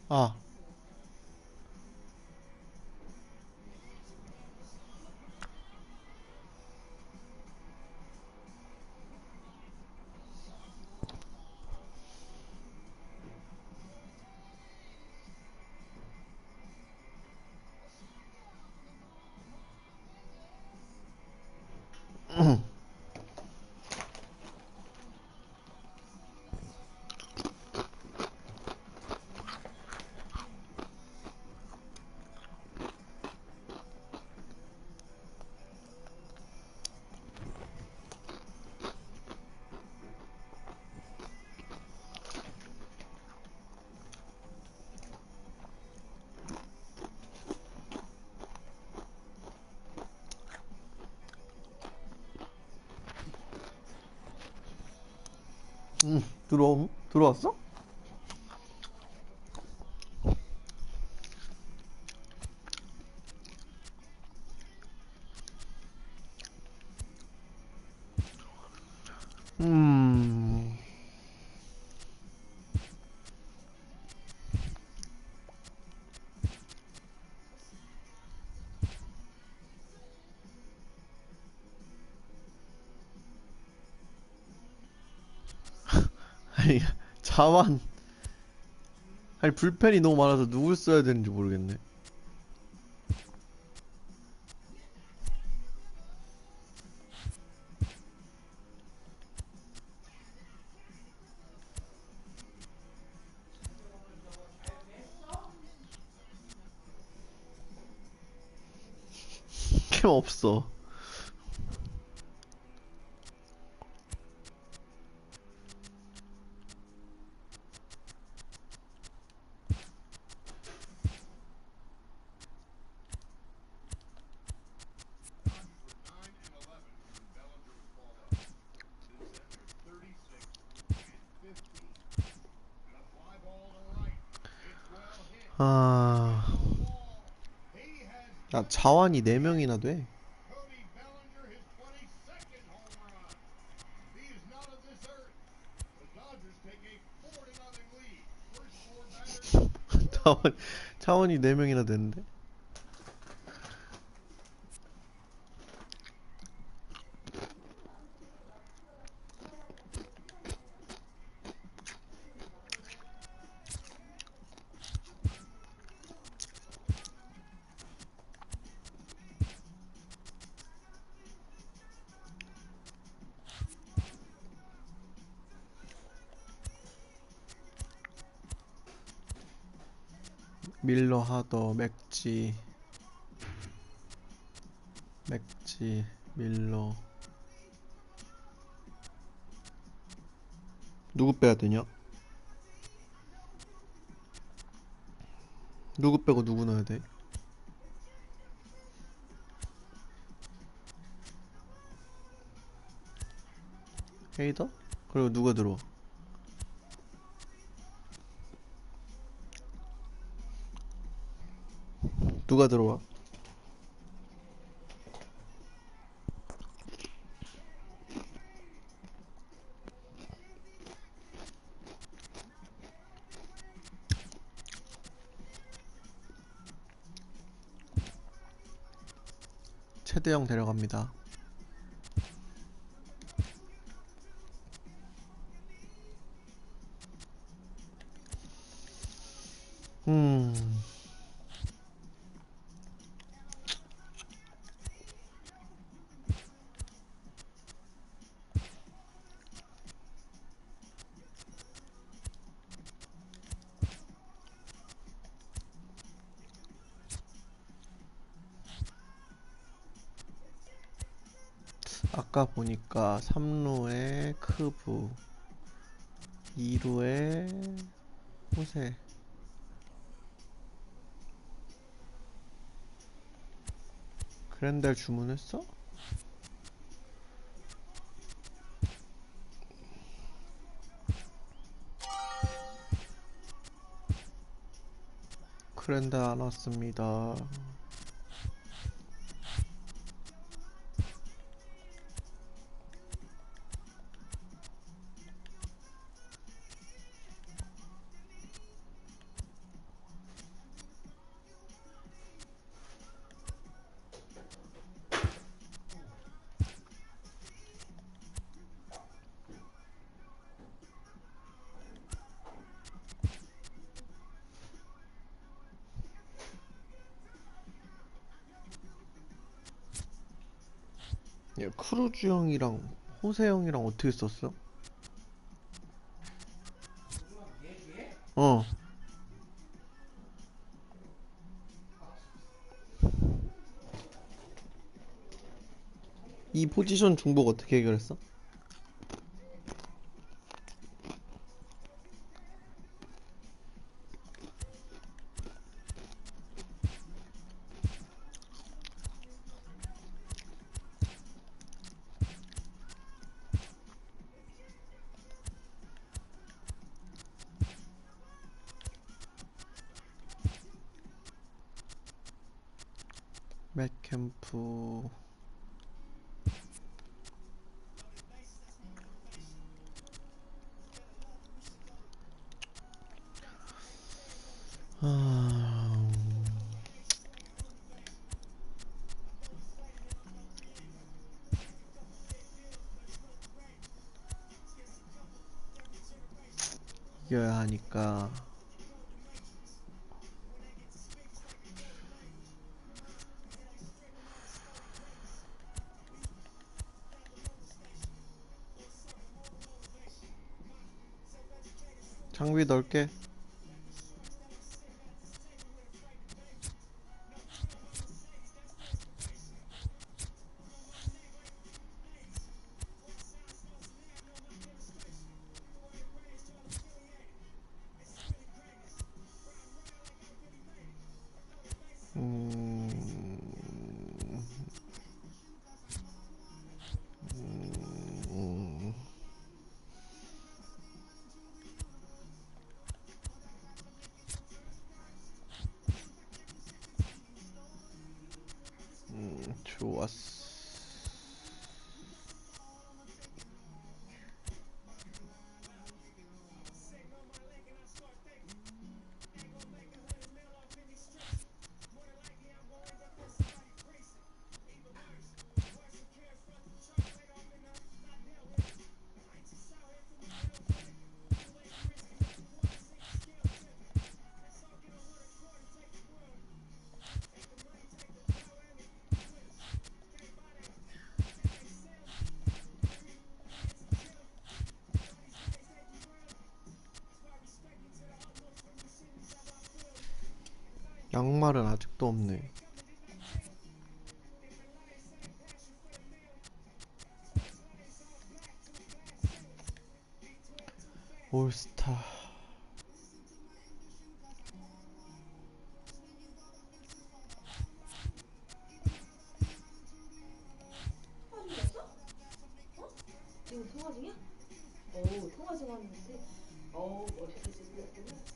아, 들어왔어? 음, 아니, 자완. 아니, 불펜이 너무 많아서 누굴 써야 되는지 모르겠네. 캠 없어. 아, 야, 자완이 4명이나 돼. 자완, 자완이 4명이나 되는데. 밀러, 하더, 맥지, 밀러. 누구 빼야 되냐? 누구 빼고 누구 넣어야 돼? 헤이더? 그리고 누가 들어와? 누가 들어와? 최대형 데려갑니다. 음, 아까 보니까 3루에 크부, 2루에 호세. 그랜델 주문했어? 그랜델 안 왔습니다. 야, 크루즈 형이랑 호세 형이랑 어떻게 썼어? 어. 이 포지션 중복 어떻게 해결했어? 맥캠프. 아... 이겨야 하니까. 장비 넓게. 음... 음... 좋았어. 양말은 아직도 없네. 올스타. 지금 통화 중이야? 오, 통화 중이었는데. 어떻게 지냈더니?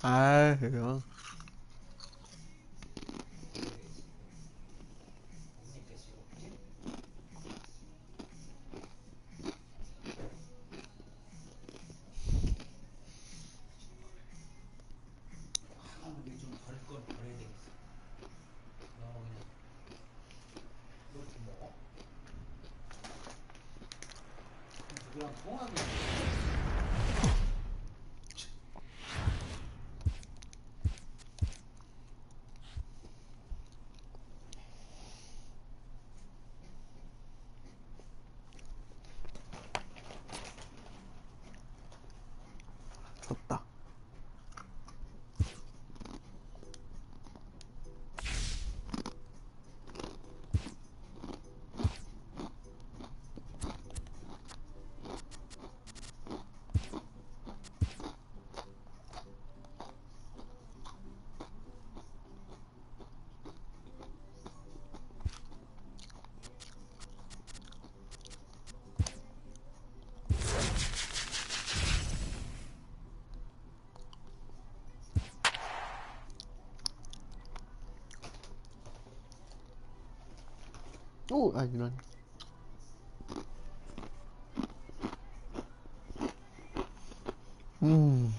아유. 오, 아, 이런. 음.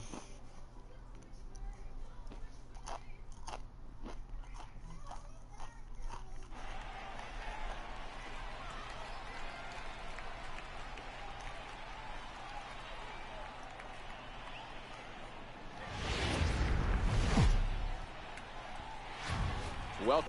Well,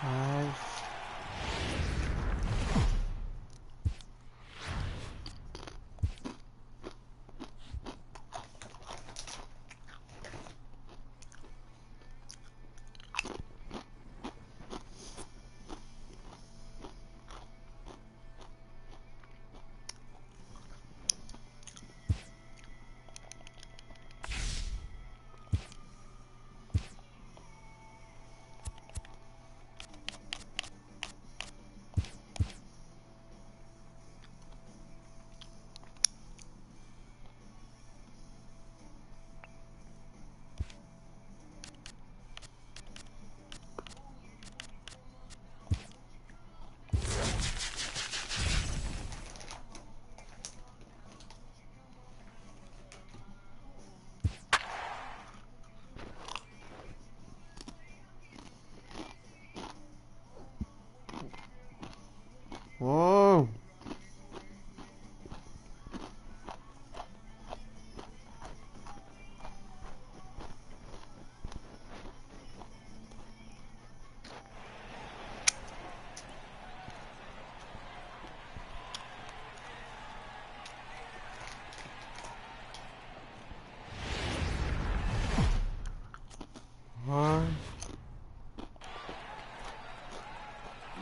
아이씨. 오. 아.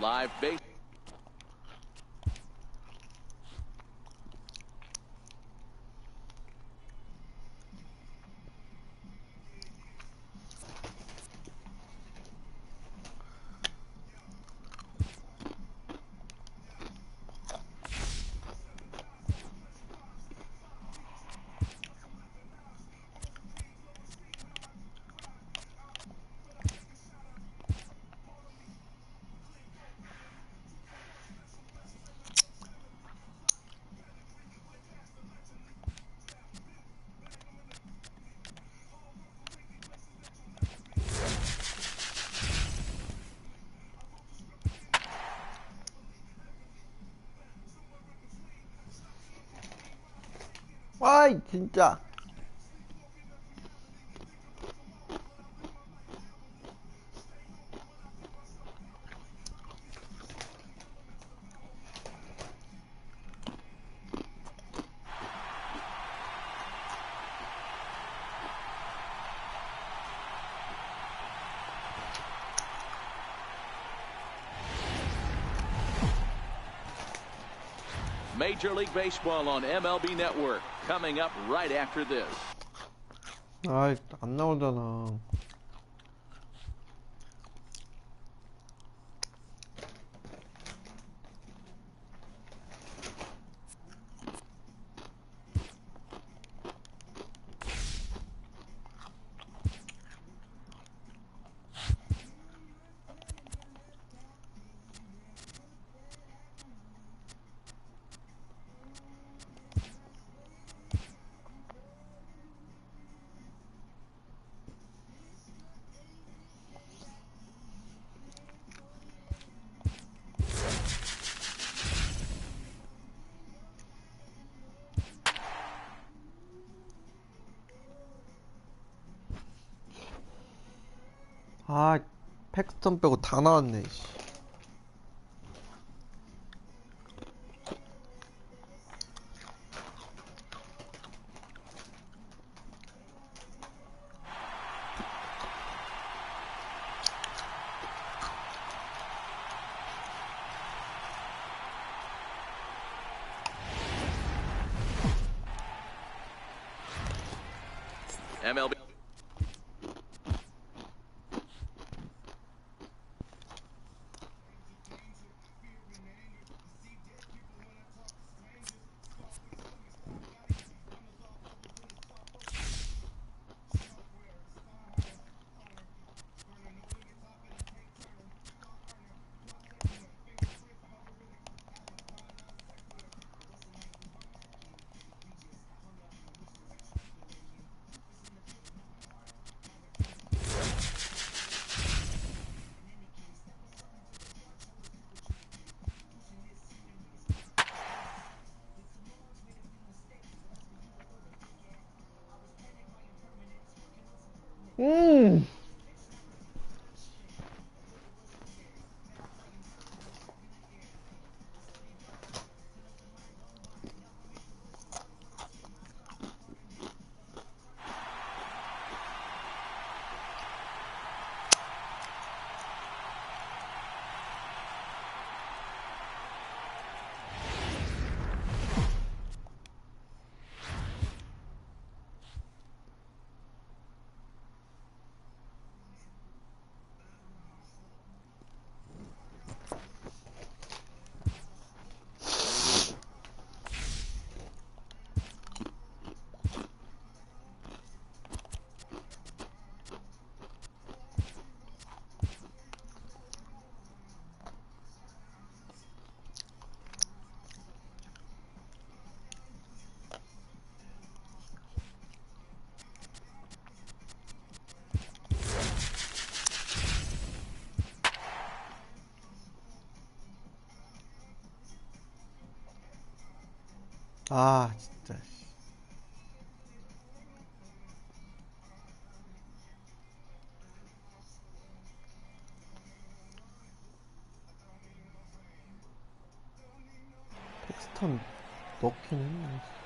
live base. 아이, 진짜. Major League Baseball on MLB Network coming up right after this. 아이, 안 나오잖아. 아, 팩스턴 빼고 다 나왔네, 씨. MLB. 음! 아, 진짜. 텍스턴 넣긴 했네.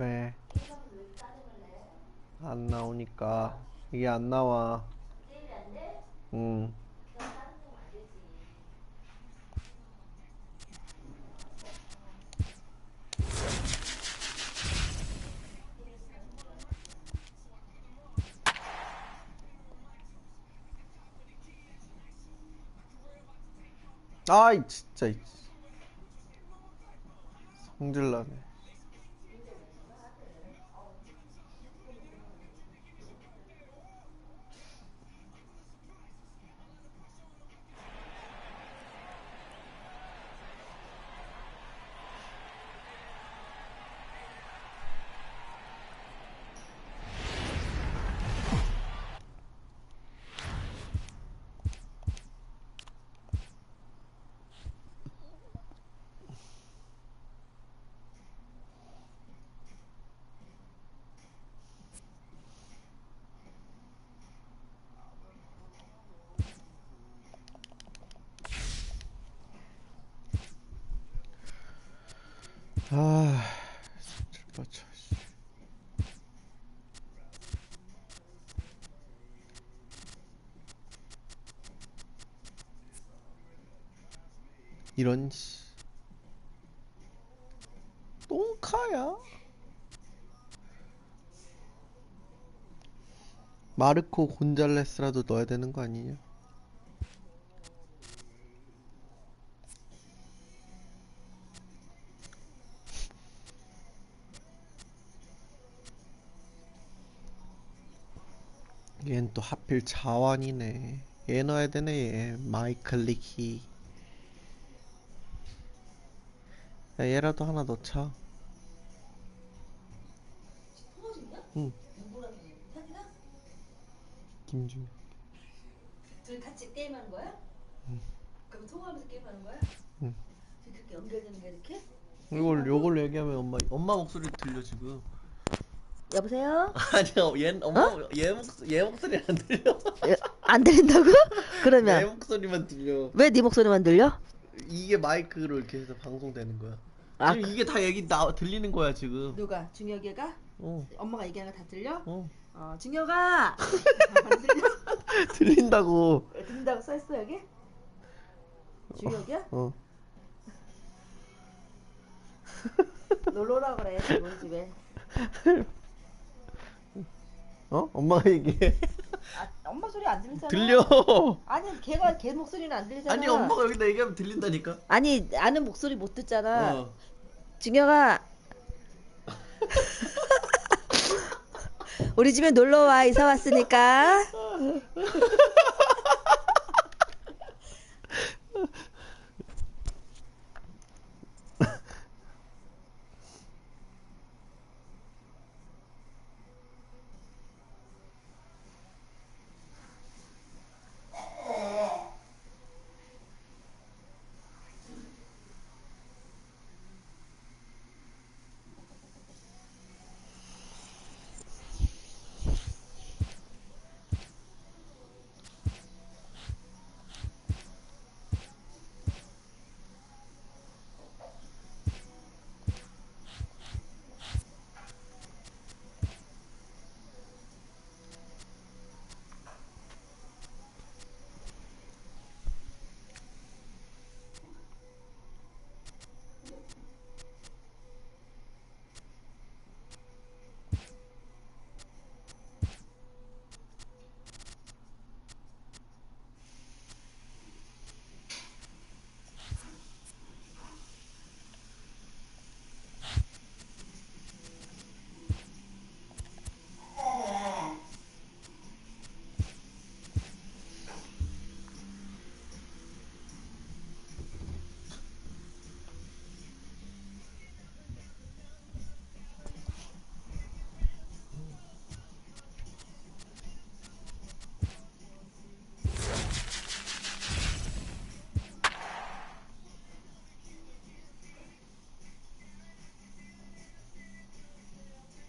왜? 안 나오니까. 이게 안 나와. 응. 아이, 진짜. 성질나네. 아, 뻗쳐. 이런 씨. 똥카야? 마르코 곤잘레스라도 넣어야 되는 거 아니냐? 얜 또 하필 자완이네. 얘 넣어야 되네, 얘. 마이클 리키. 야, 얘라도 하나 넣자. 통화 중이야? 응, 누구랑 해? 현이랑? 김준. 둘이 같이 게임하는 거야? 그럼 통화하면서 게임하는 거야? 응. 그렇게 연결되는 게 이렇게? 요걸로 얘기하면 엄마 목소리 들려, 지금. 여보세요? 아니요, 얘 목소리 안 들려. 안 들린다고? 내 그러면 목소리만 들려. 왜 네 목소리만 들려? 이게 마이크로 이렇게 해서 방송되는 거야. 아, 지금 이게 다 들리는 거야, 지금. 누가? 중혁이가? 어, 엄마가 얘기하는 거 다 들려? 어. 중혁아! 안 들려? 들린다고. 들린다고 써있어 여기? 중혁이야? 어. 놀러 오라 그래 우리 집에. 어? 엄마가 얘기해. 엄마 소리 안 들리잖아. 들려. 아니 걔 목소리는 안 들리잖아. 아니, 엄마가 여기다 얘기하면 들린다니까. 아니 아는 목소리 못 듣잖아. 어. 중혁아 우리 집에 놀러와 이사 왔으니까.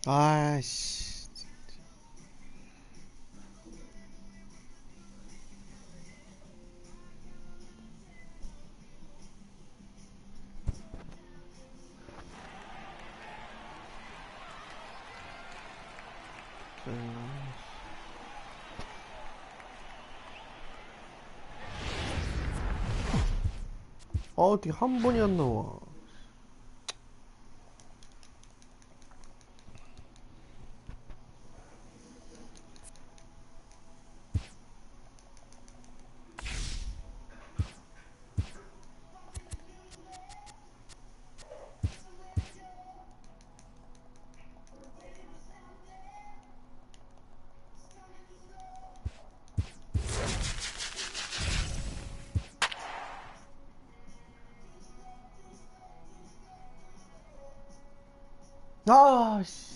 아이씨. 어떻게 한 번이 안 나와. 아씨.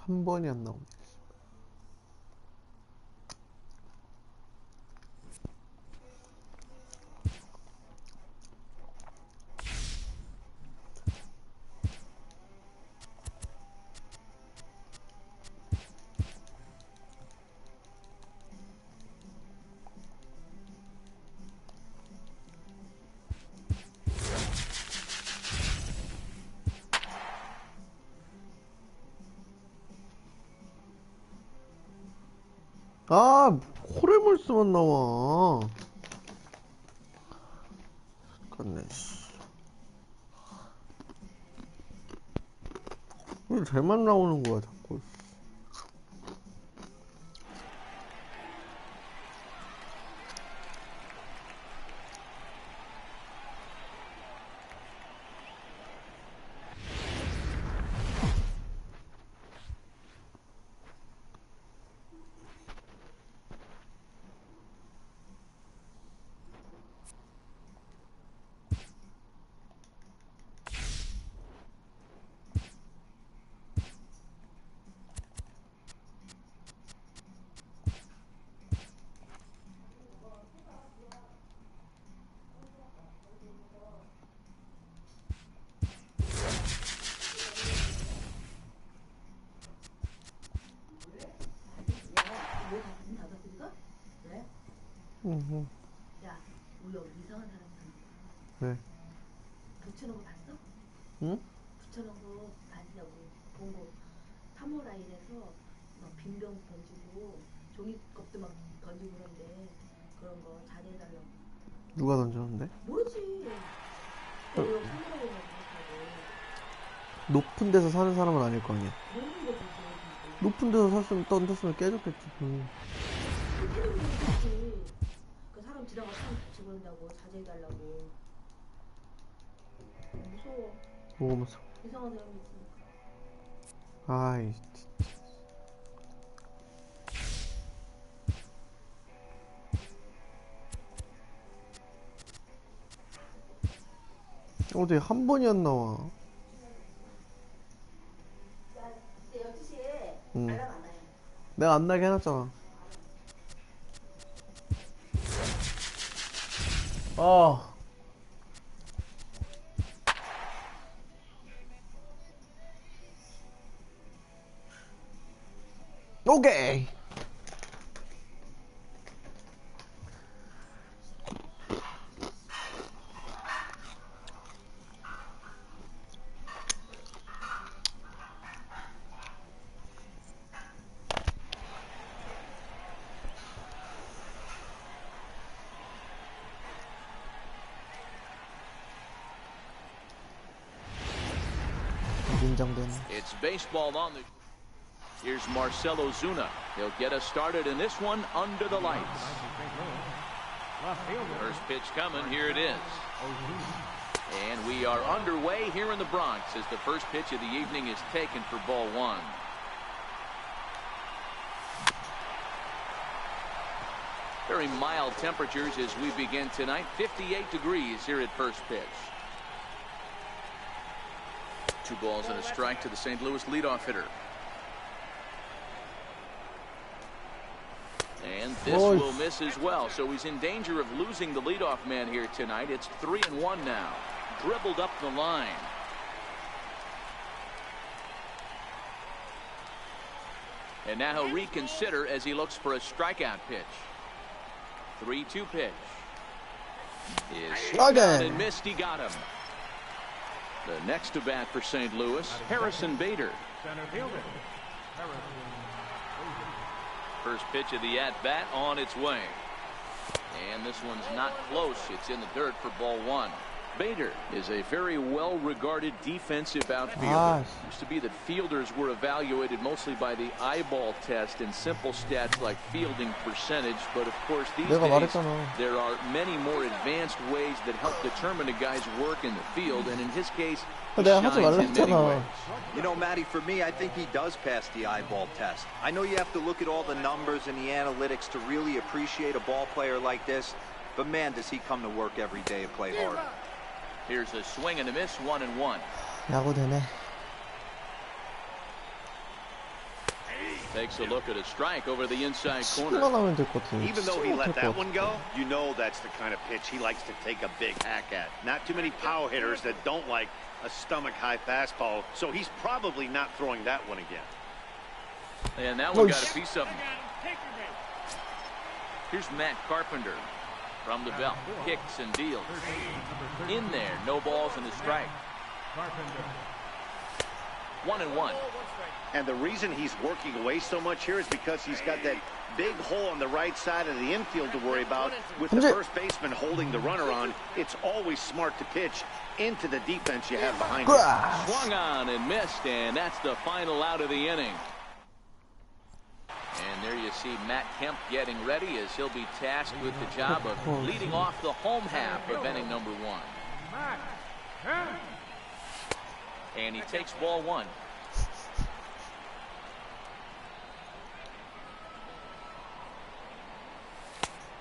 한 번이 안 나오네. 아, 호레물스만 나와. 똑같네. 왜 쟤만 나오는 거야 자꾸. 야, 우리 여기 이상한 사람 있어. 왜? 붙여놓은 거 봤어? 응? 붙여놓은 거 봤냐고. 본 거. 3호 라인에서 막 빈병 던지고 종이컵도 막 던지고 그런데 그런 거 자제해달라고. 누가 던졌는데? 모르지. 여기 3호 라인에 그렇다고. 높은 데서 사는 사람은 아닐 거 아니야. 모르는 거지. 높은 데서 샀으면 던졌으면 깨졌겠지. 그 사람 지나가 사람 같이 그런다고 자제해달라고. 무서워. 뭐가 무서워. 이상한 사람이 있으니까. 아이 진짜. 어디 한 번이 안 나와. 야, 이제 12시에 응. 알람 안 와요. 내가 안 나게 해놨잖아. 아. 오케이. 긴장되네. It's baseball on the. Here's Marcelo Zuna. He'll get us started in this one under the lights. First pitch coming. Here it is. And we are underway here in the Bronx as the first pitch of the evening is taken for ball one. Very mild temperatures as we begin tonight. 58 degrees here at first pitch. 2 balls and a strike to the St. Louis leadoff hitter. And this will miss as well, so he's in danger of losing the leadoff man here tonight. It's 3-1 now. Dribbled up the line. And now he'll reconsider as he looks for a strikeout pitch. 3-2 pitch. Is swung on and missed. He got him. The next to bat for St. Louis, Harrison Bader. First pitch of the at-bat on its way. And this one's not close. It's in the dirt for ball one. Bader is a very well-regarded defensive outfielder. Used to be that fielders were evaluated mostly by the eyeball test and simple stats like fielding percentage. But of course, these days, there are many more advanced ways that help determine a guy's work in the field. And in his case, he shines in many ways. You know, Matty, for me, I think he does pass the eyeball test. I know you have to look at all the numbers and the analytics to really appreciate a ball player like this. But man, does he come to work every day and play hard. Here's a swing and a miss, 1-1. 야구되네. Takes a look at a strike over the inside corner. Even though he let that one go, you know that's the kind of pitch he likes to take a big hack at. Not too many power hitters that don't like a stomach-high fastball, so he's probably not throwing that one again. And that one got a piece of him. Here's Matt Carpenter. From the belt, kicks and deals. In there, no balls and a strike. 1-1. And the reason he's working away so much here is because he's got that big hole on the right side of the infield to worry about. With the first baseman holding the runner on, it's always smart to pitch into the defense you have behind you. Swung on and missed, and that's the final out of the inning. And there you see Matt Kemp getting ready as he'll be tasked with the job of leading off the home half of inning number 1. And he takes ball 1.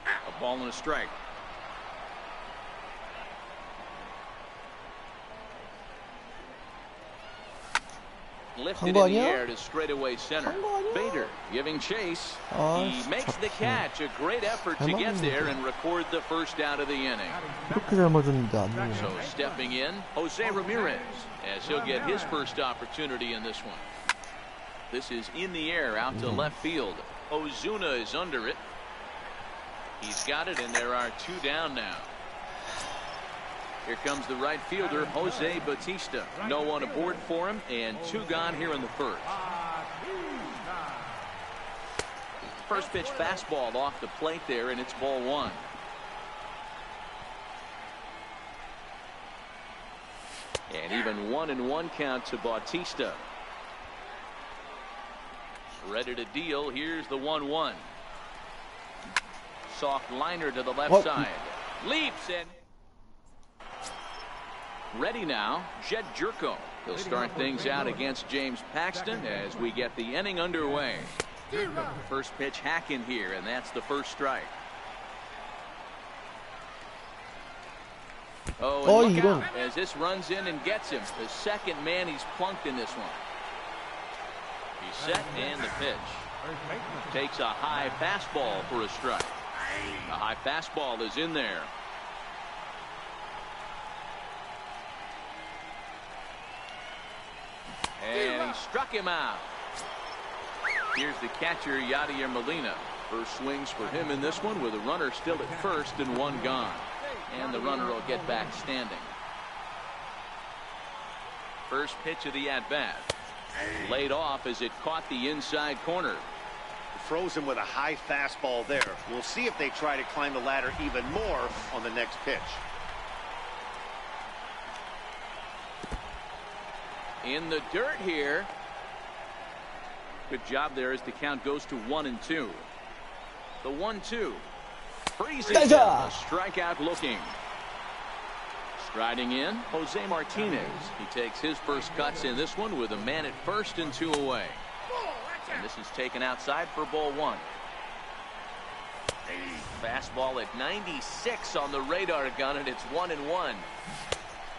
A ball and a strike. Lifted in the air to straightaway center. Bader giving chase. He makes the catch. A great effort to get there and record the first out of the inning. So stepping in, Jose Ramirez, as he'll get his first opportunity in this one. This is in the air out to left field. Ozuna is under it. He's got it, and there are 2 down now. Here comes the right fielder, Jose Bautista. No one aboard for him, and 2 gone here in the first. First pitch fastball off the plate there, and it's ball 1. And even 1-1 count to Bautista. Ready to deal. Here's the 1-1. Soft liner to the left side. Leaps and ready now, Jed Jerko. He'll start things out against James Paxton as we get the inning underway. First pitch hack in here, and that's the first strike. Oh, and look out as this runs in and gets him. The second man he's plunked in this one. He's set, and the pitch. Takes a high fastball for a strike. The high fastball is in there. And he struck him out. Here's the catcher, Yadier Molina. First swings for him in this one with a runner still at first and 1 gone. And the runner will get back standing. First pitch of the at-bat. Laid off as it caught the inside corner. Froze him with a high fastball there. We'll see if they try to climb the ladder even more on the next pitch. In the dirt here. Good job there as the count goes to 1-2. The 1-2. Freezes him. A strikeout looking. Striding in, Jose Martinez. He takes his first cuts in this one with a man at first and 2 away. And this is taken outside for ball 1. Fastball at 96 on the radar gun, and it's 1-1.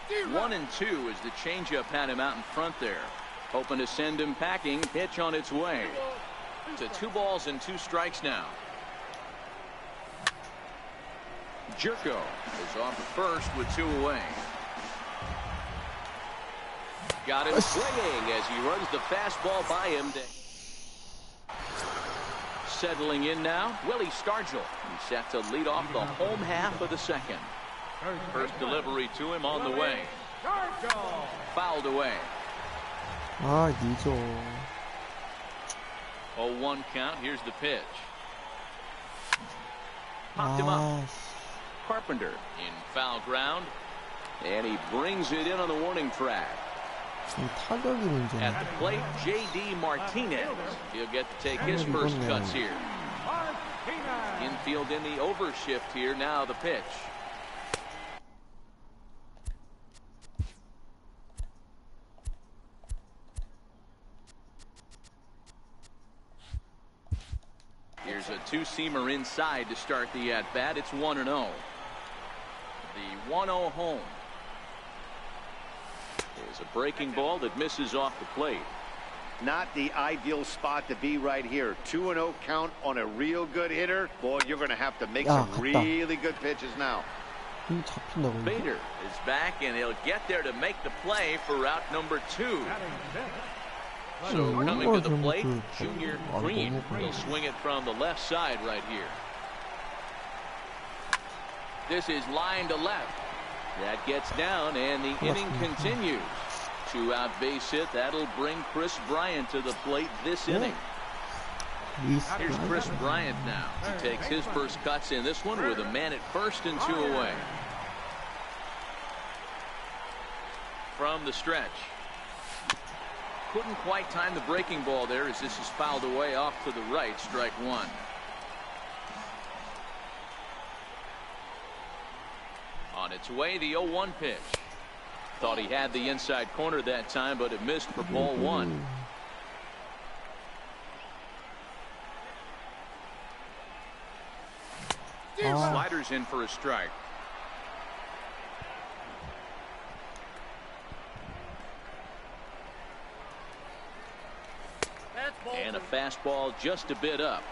1-2 as the changeup had him out in front there. Hoping to send him packing. Pitch on its way. To 2 balls and 2 strikes now. Jerko is off at first with 2 away. Got him swinging as he runs the fastball by him. Settling in now, Willie Stargell. He's set to lead off the home half of the second. First delivery to him on the way. Fouled away. 0-1 count. Here's the pitch. Popped him up. Carpenter in foul ground. And he brings it in on the warning track. At the plate, J.D. Martinez. He'll get to take his first cuts here. Infield in the overshift here. Now the pitch. Here's a 2-seamer inside to start the at-bat. It's 1-0. The 1-0 home. There's a breaking ball that misses off the plate. Not the ideal spot to be right here. 2-0 count on a real good hitter. Boy, you're going to have to make some really good pitches now. Bader is back, and he'll get there to make the play for out number 2. So coming to the plate, Junior Green. He'll swing it from the left side right here. This is line to left. That gets down, and the inning continues. 2-out base hit. That'll bring Chris Bryant to the plate this inning. Here's Chris Bryant now. He takes his first cuts in this one with a man at first and 2 away. From the stretch. Couldn't quite time the breaking ball there as this is fouled away off to the right. Strike one. On its way, the 0-1 pitch. Thought he had the inside corner that time, but it missed for ball one. Sliders in for a strike. And a fastball just a bit up.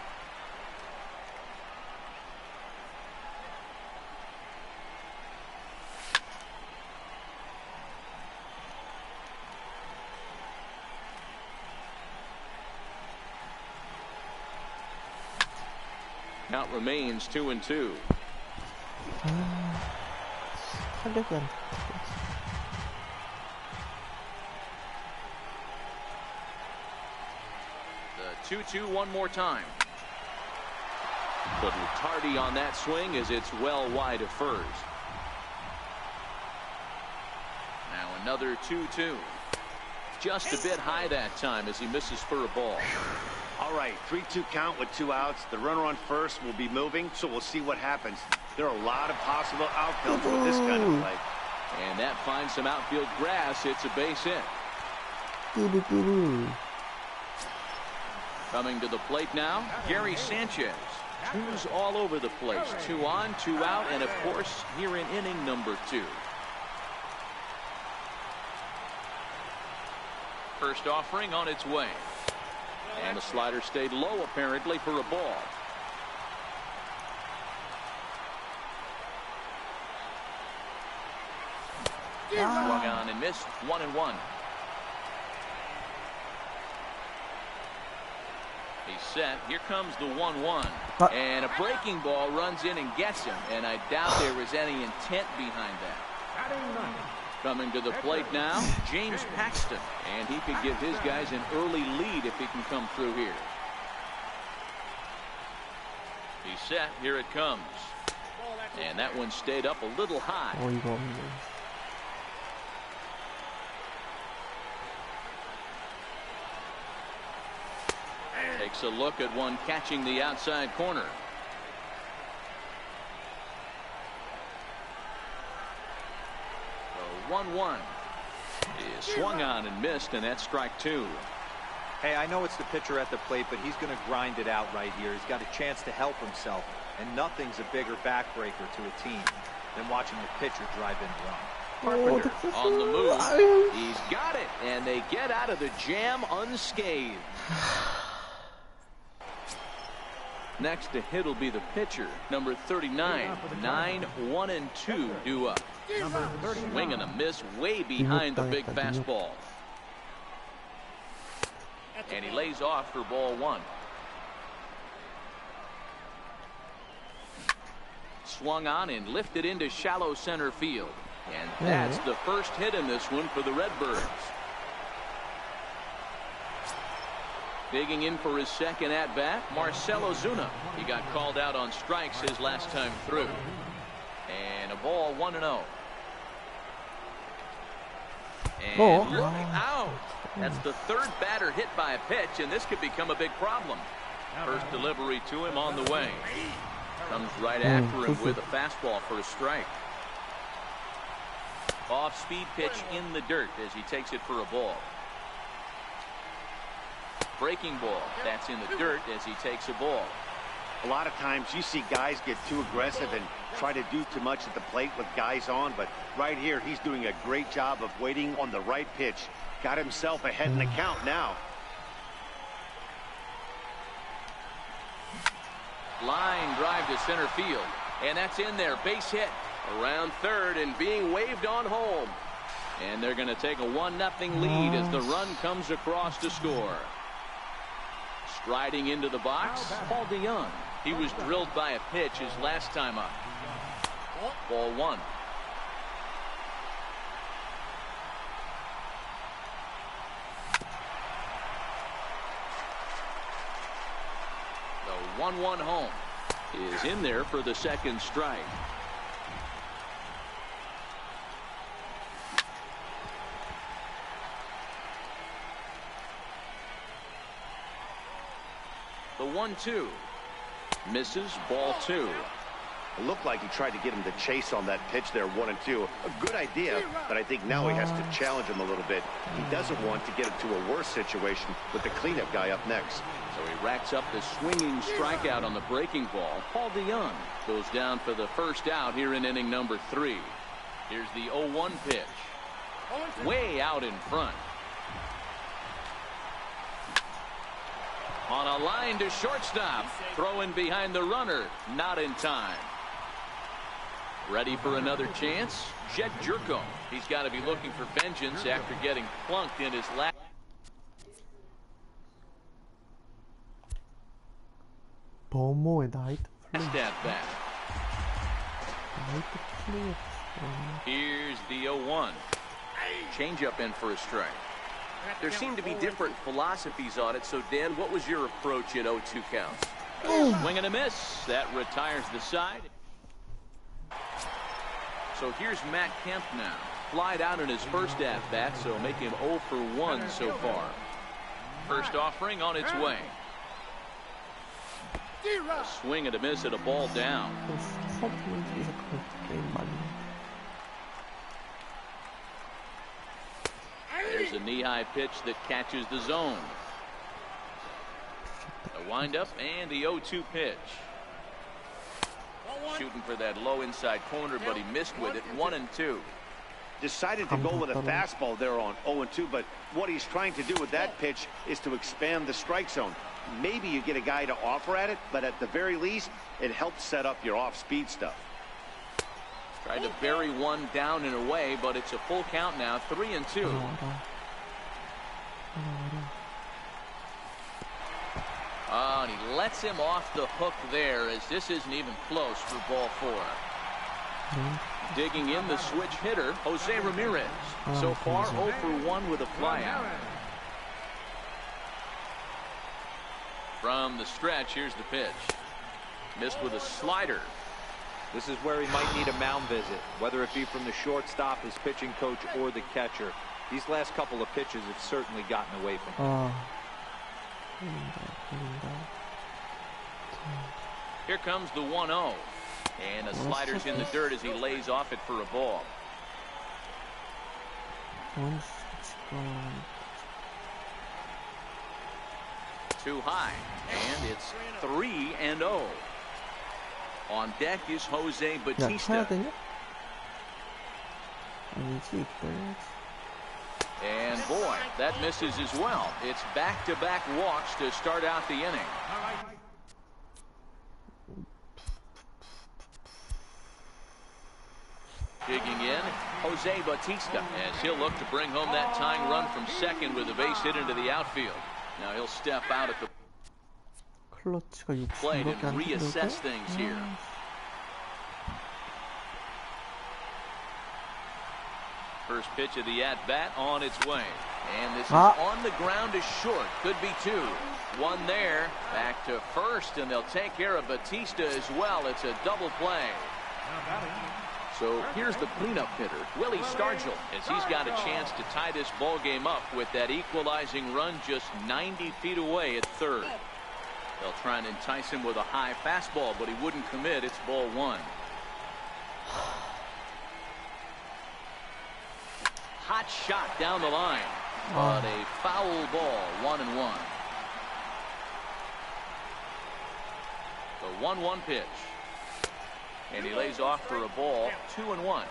Count remains 2-2. The 2-2 one more time. But tardy on that swing as it's well wide of first. Now another 2-2. Just a bit high that time as he misses for a ball. All right, 3-2 count with 2 outs. The runner on first will be moving, so we'll see what happens. There are a lot of possible outcomes with this kind of play. And that finds some outfield grass. It's a base hit. Coming to the plate now, Gary Sanchez. Twos all over the place. 2 on, 2 out, and of course, here in inning number 2. First offering on its way. And the slider stayed low apparently for a ball. Swung on and missed. 1-1. He's set. Here comes the 1-1. And a breaking ball runs in and gets him. And I doubt there was any intent behind that. Coming to the plate now, James Paxton. And he could give his guys an early lead if he can come through here. He's set. Here it comes. And that one stayed up a little high. Takes a look at one catching the outside corner. The 1-1 is swung on and missed, and that's strike 2. Hey, I know it's the pitcher at the plate, but he's going to grind it out right here. He's got a chance to help himself, and nothing's a bigger backbreaker to a team than watching the pitcher drive in a run. Carpenter on the move. He's got it, and they get out of the jam unscathed. Next to hit will be the pitcher, number 39. 9-1-2 due up. Swing and a miss way behind the big fastball. And he lays off for ball 1. Swung on and lifted into shallow center field. And that's the first hit in this one for the Redbirds. Digging in for his second at-bat, Marcell Ozuna. He got called out on strikes his last time through. And a ball 1-0. And out. That's the third batter hit by a pitch, and this could become a big problem. First delivery to him on the way. Comes right after him with a fastball for a strike. Off-speed pitch in the dirt as he takes it for a ball. Breaking ball. That's in the dirt as he takes a ball. A lot of times you see guys get too aggressive and try to do too much at the plate with guys on, but right here he's doing a great job of waiting on the right pitch. Got himself ahead in the count now. Line drive to center field, and that's in there. Base hit around third and being waved on home. And they're going to take a 1-0 lead as the run comes across to score. Striding into the box, Paul DeYoung. He was drilled by a pitch his last time up. Ball 1. 1-1 home. Is in there for the second strike. The 1-2 misses, ball 2. It looked like he tried to get him to chase on that pitch there, 1-2. A good idea, but I think now he has to challenge him a little bit. He doesn't want to get into a worse situation with the cleanup guy up next. So he racks up the swinging strikeout on the breaking ball. Paul DeYoung goes down for the first out here in inning number 3. Here's the 0-1 pitch. Way out in front. On a line to shortstop. Throwing behind the runner. Not in time. Ready for another chance? Jed Jerko. He's got to be looking for vengeance after getting plunked in his last at bat. Here's the 0-1. Changeup in for a strike. There seem to be different philosophies on it. So, Dan, what was your approach at 0-2 counts? Swing and a miss. That retires the side. So here's Matt Kemp now. Flied out in his first at-bat, so make him 0 for 1 so far. First offering on its way. A swing and a miss at a ball down. There's a knee-high pitch that catches the zone. The windup and the 0-2 pitch. Shooting for that low inside corner, but he missed with it. 1-2. Decided to go with a fastball there on 0-2, but what he's trying to do with that pitch is to expand the strike zone. Maybe you get a guy to offer at it, but at the very least, it helps set up your off-speed stuff. Tried to bury one down and away, but it's a full count now. 3-2. Oh, and he lets him off the hook there, as this isn't even close for ball 4. Digging in the switch hitter, Jose Ramirez. So far 0 for 1 with a flyout. From the stretch, here's the pitch. Missed with a slider. This is where he might need a mound visit, whether it be from the shortstop, his pitching coach, or the catcher. These last couple of pitches have certainly gotten away from him. Here comes the 1-0. And a slider's in the dirt as he lays off it for a ball. Too high. And it's 3-0. On deck is Jose Bautista. And boy, that misses as well. It's back-to-back walks to start out the inning. Digging in, Jose Bautista, as he'll look to bring home that tying run from second with a base hit into the outfield. Now he'll step out at the plate and reassess things here. First pitch of the at-bat on its way. And this is on the ground is short. Could be 2. One there. Back to first, and they'll take care of Bautista as well. It's a double play. So here's the cleanup hitter, Willie Stargell, as he's got a chance to tie this ball game up with that equalizing run just 90 feet away at third. They'll try and entice him with a high fastball, but he wouldn't commit. It's ball 1. Hot shot down the line, but a foul ball. 1-1. The 1-1 pitch. And he lays off for a ball. 2-1.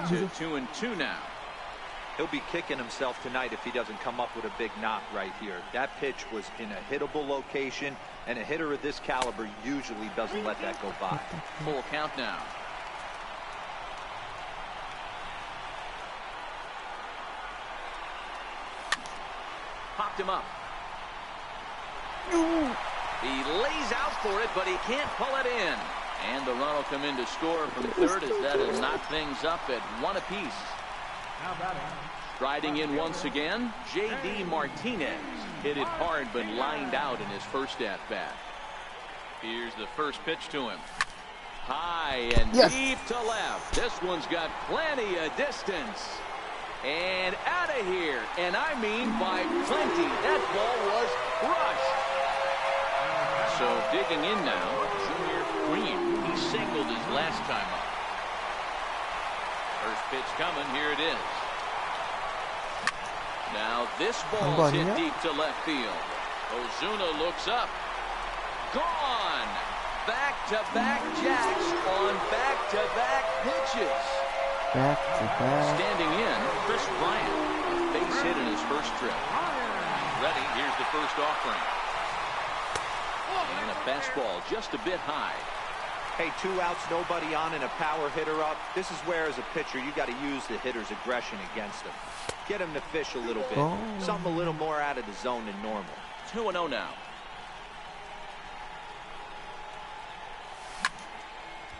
To 2-2 now. He'll be kicking himself tonight if he doesn't come up with a big knock right here. That pitch was in a hittable location, and a hitter of this caliber usually doesn't let that go by. Full count now. Popped him up. He lays out for it, but he can't pull it in. And the run will come in to score from third, as that will knock things up at 1 apiece. Striding in once again, J.D. Martinez. Hit it hard but lined out in his first at-bat. Here's the first pitch to him. High and deep to left. This one's got plenty of distance. And out of here. And I mean by plenty. That ball was crushed. So digging in now, Junior Green. He singled his last time up. First pitch coming. Here it is. Now this ball's hit deep to left field. Ozuna looks up. Gone. Back-to-back jacks on back-to-back pitches. Standing in, Chris Bryant. Base hit in his first trip. Ready. Here's the first offering. And a fastball just a bit high. Hey, 2 outs, nobody on, and a power hitter up. This is where, as a pitcher, you got to use the hitter's aggression against him. Get him to fish a little bit. Something a little more out of the zone than normal. 2-0 now.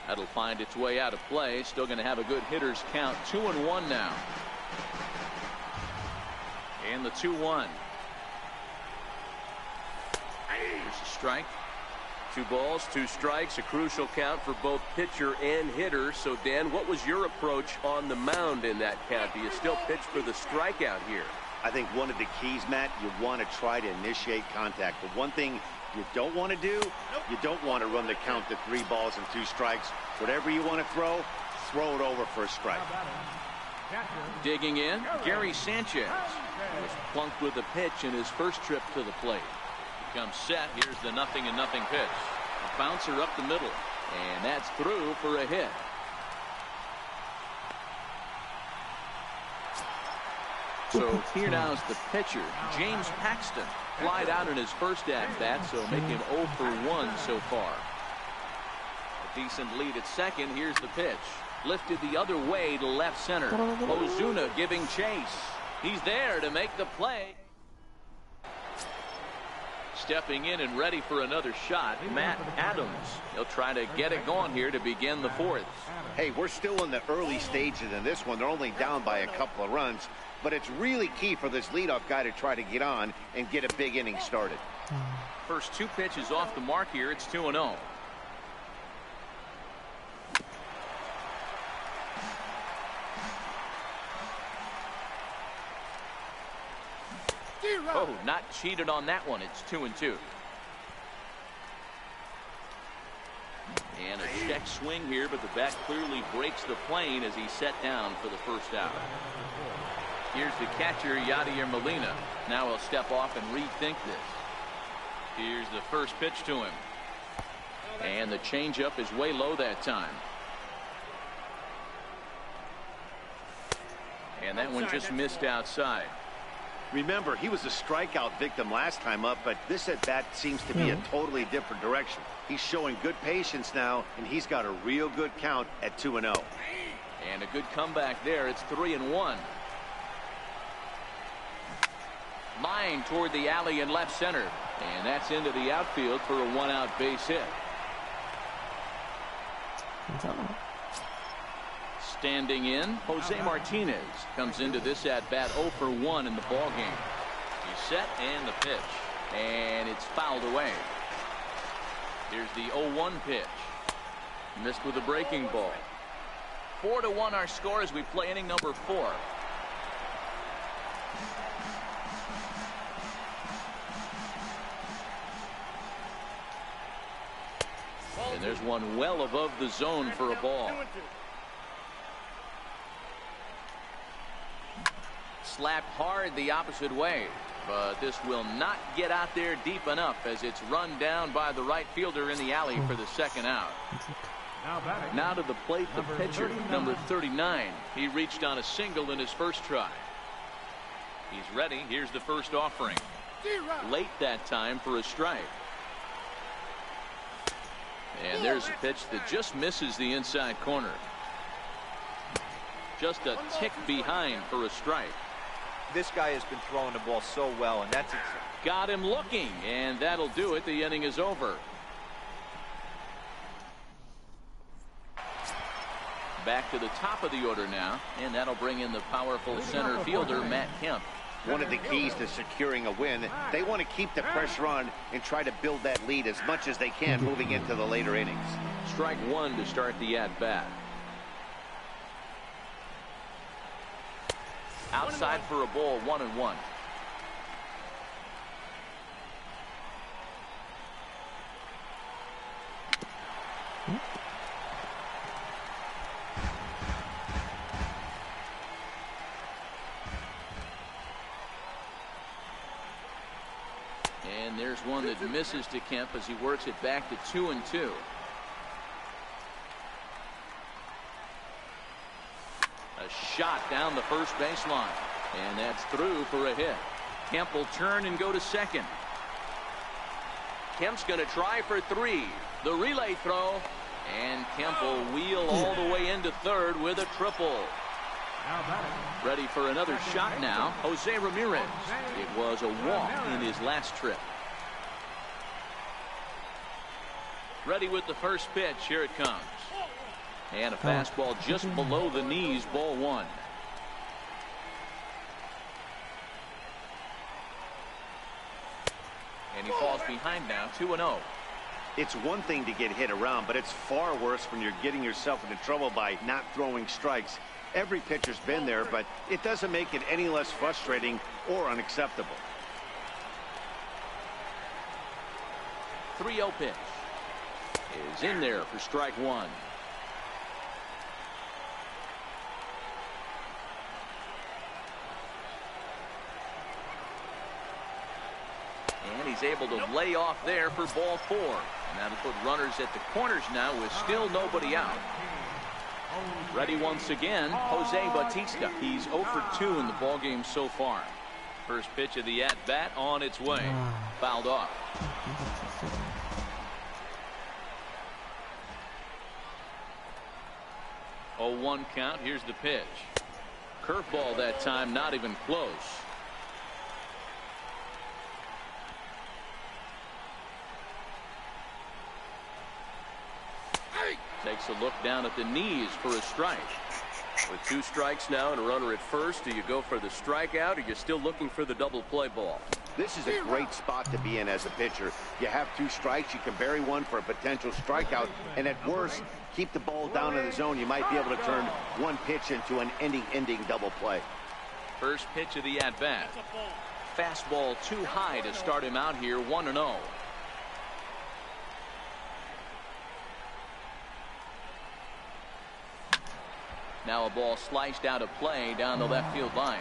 That'll find its way out of play. Still going to have a good hitter's count. 2-1 now. And the 2-1. Here's a strike. 2 balls, 2 strikes, a crucial count for both pitcher and hitter. So, Dan, what was your approach on the mound in that count? Do you still pitch for the strikeout here? I think one of the keys, Matt, you want to try to initiate contact. The one thing you don't want to do, you don't want to run the count to 3 balls and 2 strikes. Whatever you want to throw it over for a strike. Digging in, Gary Sanchez was plunked with a pitch in his first trip to the plate. Comes set. Here's the 0-0 pitch. A bouncer up the middle, and that's through for a hit. So here now is the pitcher, James Paxton. Flied out in his first at-bat, so make him 0 for 1 so far. A decent lead at second. Here's the pitch. Lifted the other way to left center. Ozuna giving chase. He's there to make the play. Stepping in and ready for another shot, Matt Adams. He'll try to get it going here to begin the 4th. Hey, we're still in the early stages in this one. They're only down by a couple of runs, but it's really key for this leadoff guy to try to get on and get a big inning started. First 2 pitches off the mark here. It's 2-0. Oh, not cheated on that one. It's 2-2. And a check swing here, but the bat clearly breaks the plane as he's set down for the first out. Here's the catcher, Yadier Molina. Now he'll step off and rethink this. Here's the first pitch to him. And the changeup is way low that time. And that one just missed outside. Remember, he was a strikeout victim last time up, but this at-bat seems to be a totally different direction. He's showing good patience now, and he's got a real good count at 2-0. And a good comeback there. It's 3-1. Line toward the alley in left center. And that's into the outfield for a 1-out base hit. Standing in, Jose Martinez comes into this at-bat 0 for 1 in the ball game. He's set and the pitch. And it's fouled away. Here's the 0-1 pitch. Missed with a breaking ball. 4-1 our score as we play inning number 4. And there's one well above the zone for a ball. Slapped hard the opposite way, but this will not get out there deep enough as it's run down by the right fielder in the alley for the second out. Now to the plate, the pitcher, number 39. He reached on a single in his first try. He's ready. Here's the first offering. Late that time for a strike. And there's a pitch that just misses the inside corner. Just a tick behind for a strike. This guy has been throwing the ball so well, and that's got him looking, and that'll do it. The inning is over. Back to the top of the order now, and that'll bring in the powerful center fielder, Matt Kemp. One of the keys to securing a win, they want to keep the pressure on and try to build that lead as much as they can moving into the later innings. Strike one to start the at-bat. Outside for a ball, 1-1. And there's one that misses to Kemp as he works it back to 2-2. A shot down the first baseline, and that's through for a hit. Kemp will turn and go to second. Kemp's going to try for 3. The relay throw, and Kemp will wheel all the way into third with a triple. Ready for another shot now, Jose Ramirez. It was a walk in his last trip. Ready with the first pitch. Here it comes. And a fastball just below the knees, ball 1. And he falls behind now, 2-0. It's one thing to get hit around, but it's far worse when you're getting yourself into trouble by not throwing strikes. Every pitcher's been there, but it doesn't make it any less frustrating or unacceptable. 3-0 pitch is in there for strike 1. And he's able to lay off there for ball 4. And that'll put runners at the corners now with still nobody out. Ready once again, Jose Bautista. He's 0 for 2 in the ballgame so far. First pitch of the at-bat on its way. Fouled off. 0-1 count. Here's the pitch. Curveball that time, not even close. Takes a look down at the knees for a strike. With 2 strikes now and a runner at first, do you go for the strikeout, or are you still looking for the double play ball? This is a great spot to be in as a pitcher. You have 2 strikes, you can bury one for a potential strikeout, and at worst, keep the ball down in the zone. You might be able to turn one pitch into an ending double play. First pitch of the at-bat. Fastball too high to start him out here, 1-0. Now a ball sliced out of play down the left field line.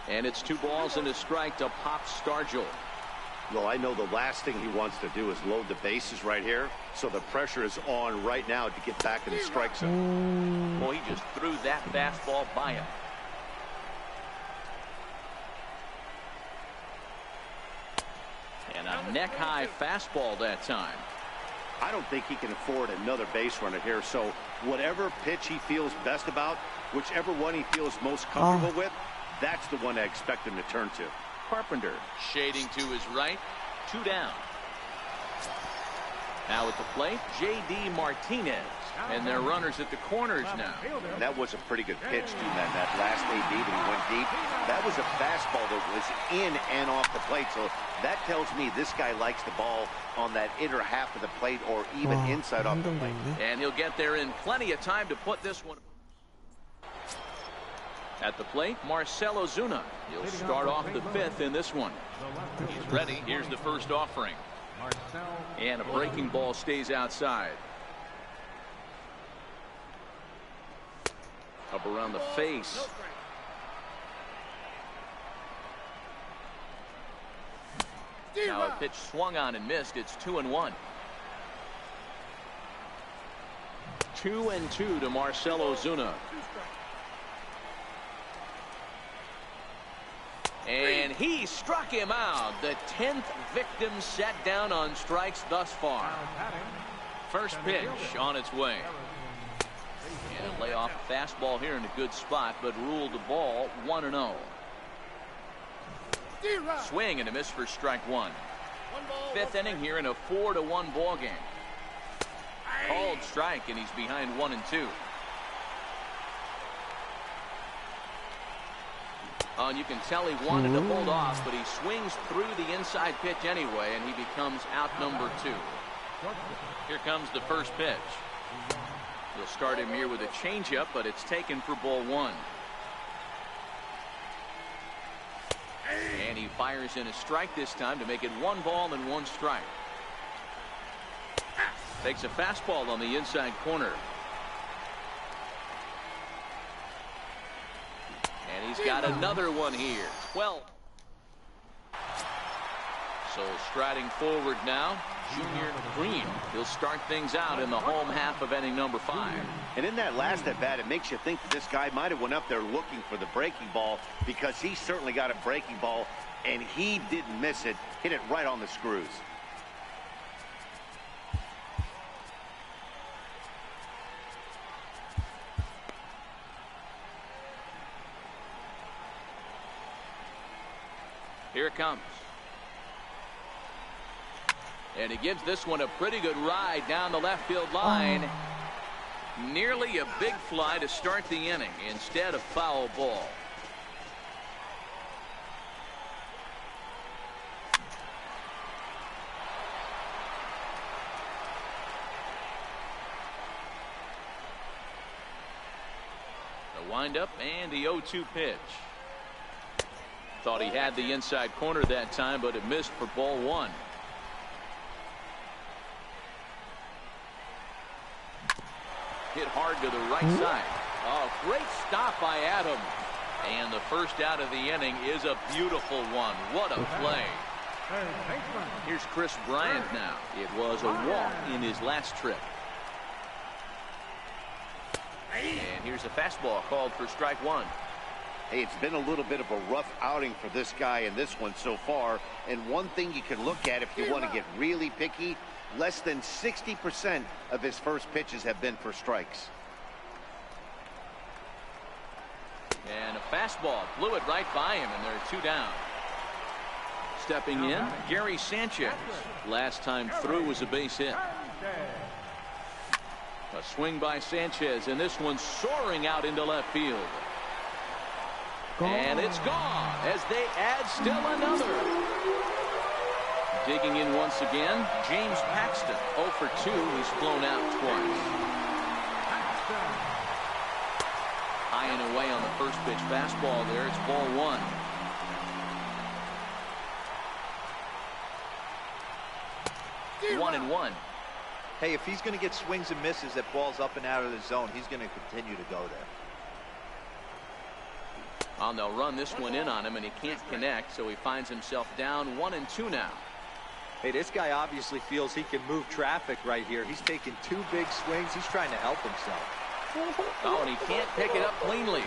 And it's 2 balls and a strike to Pop Stargell. Well, I know the last thing he wants to do is load the bases right here, so the pressure is on right now to get back in the strike zone. Well, he just threw that fastball by him. And a neck-high fastball that time. I don't think he can afford another base runner here, so whatever pitch he feels best about, whichever one he feels most comfortable with, that's the one I expect him to turn to. Carpenter shading to his right. 2 down. Now at the plate, J.D. Martinez. And their runners at the corners now. And that was a pretty good pitch, too, man. That last AB that he went deep, that was a fastball that was in and off the plate. So that tells me this guy likes the ball on that inner half of the plate or even inside off the plate. And he'll get there in plenty of time to put this one. At the plate, Marcell Ozuna. He'll start off the 5th in this one. He's ready. Here's the first offering. And a breaking ball stays outside. Up around the face. Now a pitch swung on and missed. It's 2-1. 2-2 to Marcell Ozuna. And he struck him out. The 10th victim set down on strikes thus far. First pitch on its way. And a layoff fastball here in a good spot, but ruled the ball 1-0. Swing and a miss for strike 1. Fifth inning here in a 4-1 ball game. Called strike, and he's behind 1-2. Oh, and you can tell he wanted to hold off, but he swings through the inside pitch anyway, and he becomes out number 2. Here comes the first pitch. He'll start him here with a changeup, but it's taken for ball 1. And he fires in a strike this time to make it 1 ball and 1 strike. Takes a fastball on the inside corner. And he's got another one here. Well, so striding forward now, Junior Green. He'll start things out in the home half of inning number 5. And in that last at bat, it makes you think that this guy might have went up there looking for the breaking ball, because he certainly got a breaking ball, and he didn't miss it. Hit it right on the screws. Here it comes. And he gives this one a pretty good ride down the left field line. Nearly a big fly to start the inning instead of foul ball. The windup and the 0-2 pitch. Thought he had the inside corner that time, but it missed for ball 1. Hit hard to the right side. Oh, great stop by Adam. And the first out of the inning is a beautiful one. What a play. Here's Chris Bryant now. It was a walk in his last trip. And here's a fastball called for strike 1. Hey, it's been a little bit of a rough outing for this guy in this one so far. And one thing you can look at if you want to get really picky, less than 60% of his first pitches have been for strikes. And a fastball blew it right by him, and there are 2 down. Stepping in, Gary Sanchez. Last time through was a base hit. A swing by Sanchez, and this one's soaring out into left field. And it's gone as they add still another. Digging in once again, James Paxton. 0 for 2. He's flown out twice. High and away on the first pitch fastball there. It's ball 1. One and one. Hey, if he's going to get swings and misses that balls up and out of the zone, he's going to continue to go there. Well, they'll run this one in on him, and he can't connect, so he finds himself down 1-2 now. Hey, this guy obviously feels he can move traffic right here. He's taking 2 big swings. He's trying to help himself. Oh, and he can't pick it up cleanly.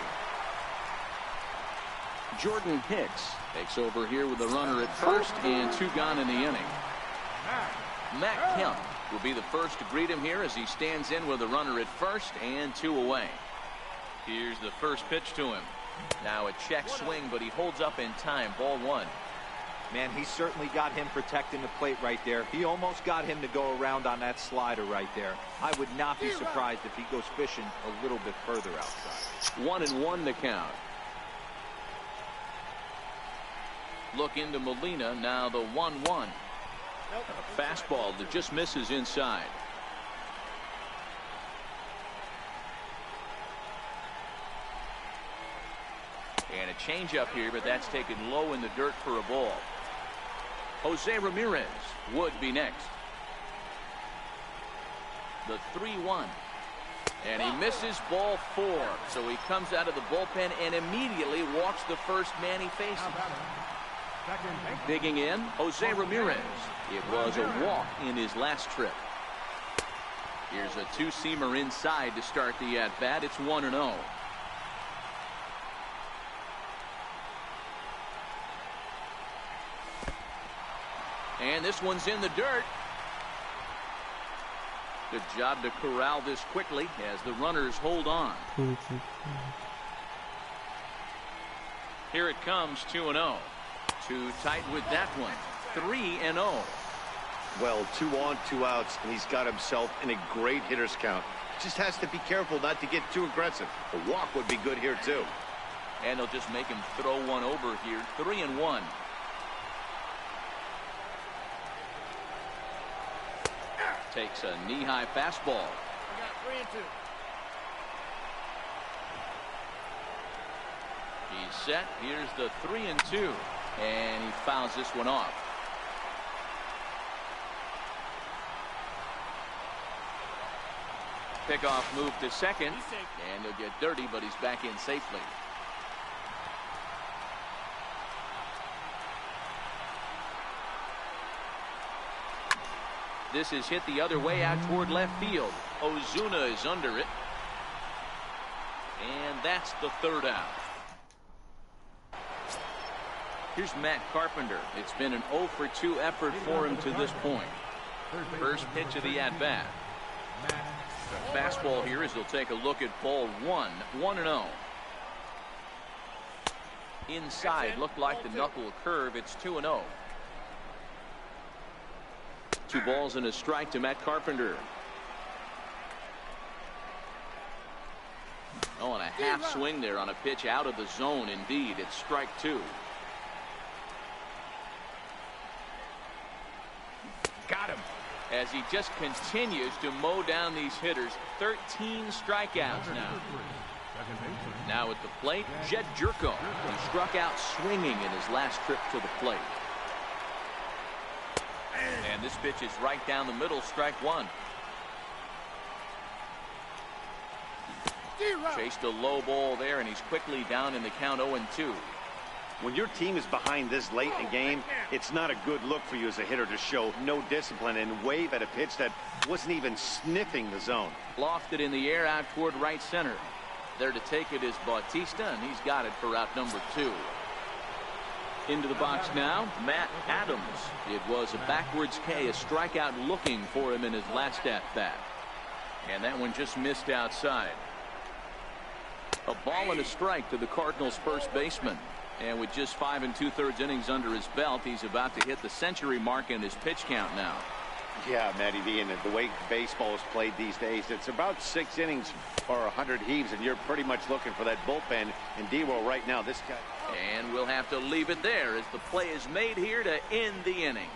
Jordan Hicks takes over here with the runner at first, and 2 gone in the inning. Matt Kemp will be the first to greet him here as he stands in with the runner at first and 2 away. Here's the first pitch to him. Now a check swing, but he holds up in time. Ball 1. Man, he certainly got him protecting the plate right there. He almost got him to go around on that slider right there. I would not be surprised if he goes fishing a little bit further outside. 1-1 to count. Look into Molina. Now the 1-1. A fastball that just misses inside. And a changeup here, but that's taken low in the dirt for a ball. Jose Ramirez would be next. The 3-1. And he misses ball 4. So he comes out of the bullpen and immediately walks the first man he faces. Digging in, Jose Ramirez. It was a walk in his last trip. Here's a 2-seamer inside to start the at-bat. It's 1-0. And this one's in the dirt. Good job to corral this quickly as the runners hold on. Here it comes, 2-0. Too tight with that one. 3-0. Well, 2 on, 2 outs, and he's got himself in a great hitter's count. Just has to be careful not to get too aggressive. A walk would be good here, too. And they'll just make him throw one over here. 3-1. Takes a knee-high fastball. I got 3-2. He's set. Here's the 3-2. And he fouls this one off. Pickoff move to second. And he'll get dirty, but he's back in safely. This is hit the other way out toward left field. Ozuna is under it. And that's the 3rd out. Here's Matt Carpenter. It's been an 0 for 2 effort for him to this point. First pitch of the at-bat. Fastball here as they'll take a look at ball 1. 1-0. Inside, looked like the knuckle curve. It's 2-0. 2 balls and a strike to Matt Carpenter. Oh, and a half swing there on a pitch out of the zone. Indeed, it's strike 2. Got him. As he just continues to mow down these hitters. 13 strikeouts now. Now at the plate, Jed Jerko. He struck out swinging in his last trip to the plate. And this pitch is right down the middle, strike 1. Chased a low ball there, and he's quickly down in the count 0-2. When your team is behind this late in the game, it's not a good look for you as a hitter to show no discipline and wave at a pitch that wasn't even sniffing the zone. Lofted in the air out toward right center. There to take it is Bautista, and he's got it for out number 2. Into the box now, Matt Adams. It was a backwards K, a strikeout looking for him in his last at-bat. And that one just missed outside. A ball and a strike to the Cardinals' first baseman. And with just 5 2/3 innings under his belt, he's about to hit the century mark in his pitch count now. Yeah, Matty V, and the way baseball is played these days, it's about 6 innings or 100 heaves, and you're pretty much looking for that bullpen. And D-Well right now, this guy. And we'll have to leave it there as the play is made here to end the inning.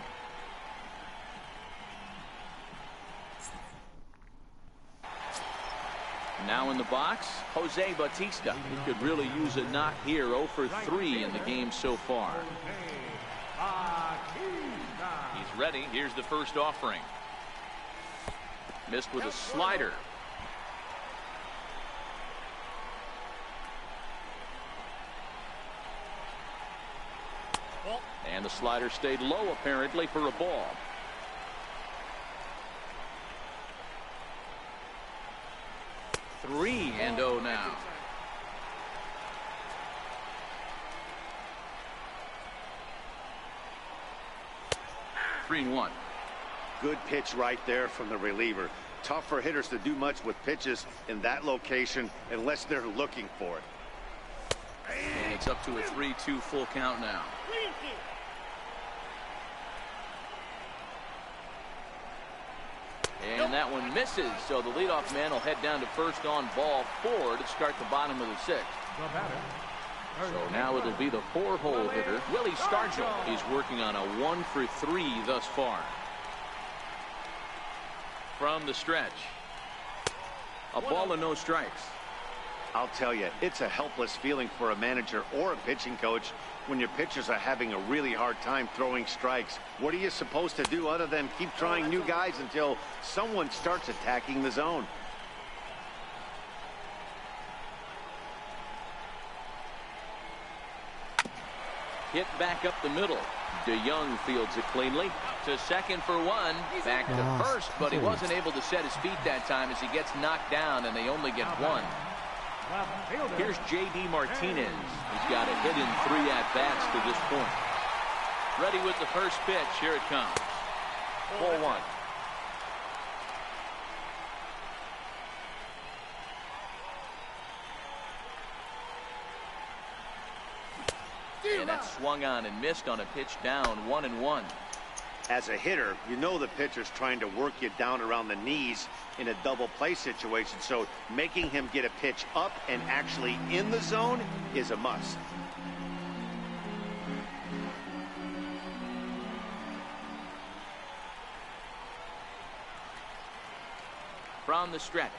Now in the box, Jose Bautista. He could really use a knock here. 0 for 3 in the game so far. He's ready. Here's the first offering. Missed with a slider. And the slider stayed low apparently for a ball. Three and 0 now. Three and 1. Good pitch right there from the reliever. Tough for hitters to do much with pitches in that location unless they're looking for it. And it's up to a 3-2 full count now. And that one misses, so the leadoff man will head down to first on ball 4 to start the bottom of the 6th. So now it'll be the 4-hole hitter, Willie Stargell. He's working on a 1 for 3 thus far. From the stretch, a ball and no strikes. I'll tell you, it's a helpless feeling for a manager or a pitching coach when your pitchers are having a really hard time throwing strikes. What are you supposed to do other than keep trying new guys until someone starts attacking the zone? Hit back up the middle. DeYoung fields it cleanly to second for 1. Back to first, but he wasn't able to set his feet that time as he gets knocked down, and they only get 1. Here's J.D. Martinez. He's got a hit in 3 at-bats to this point. Ready with the first pitch. Here it comes. 4-1. And that swung on and missed on a pitch down. 1-1. As a hitter, you know the pitcher's trying to work you down around the knees in a double play situation, so making him get a pitch up and actually in the zone is a must. From the stretch.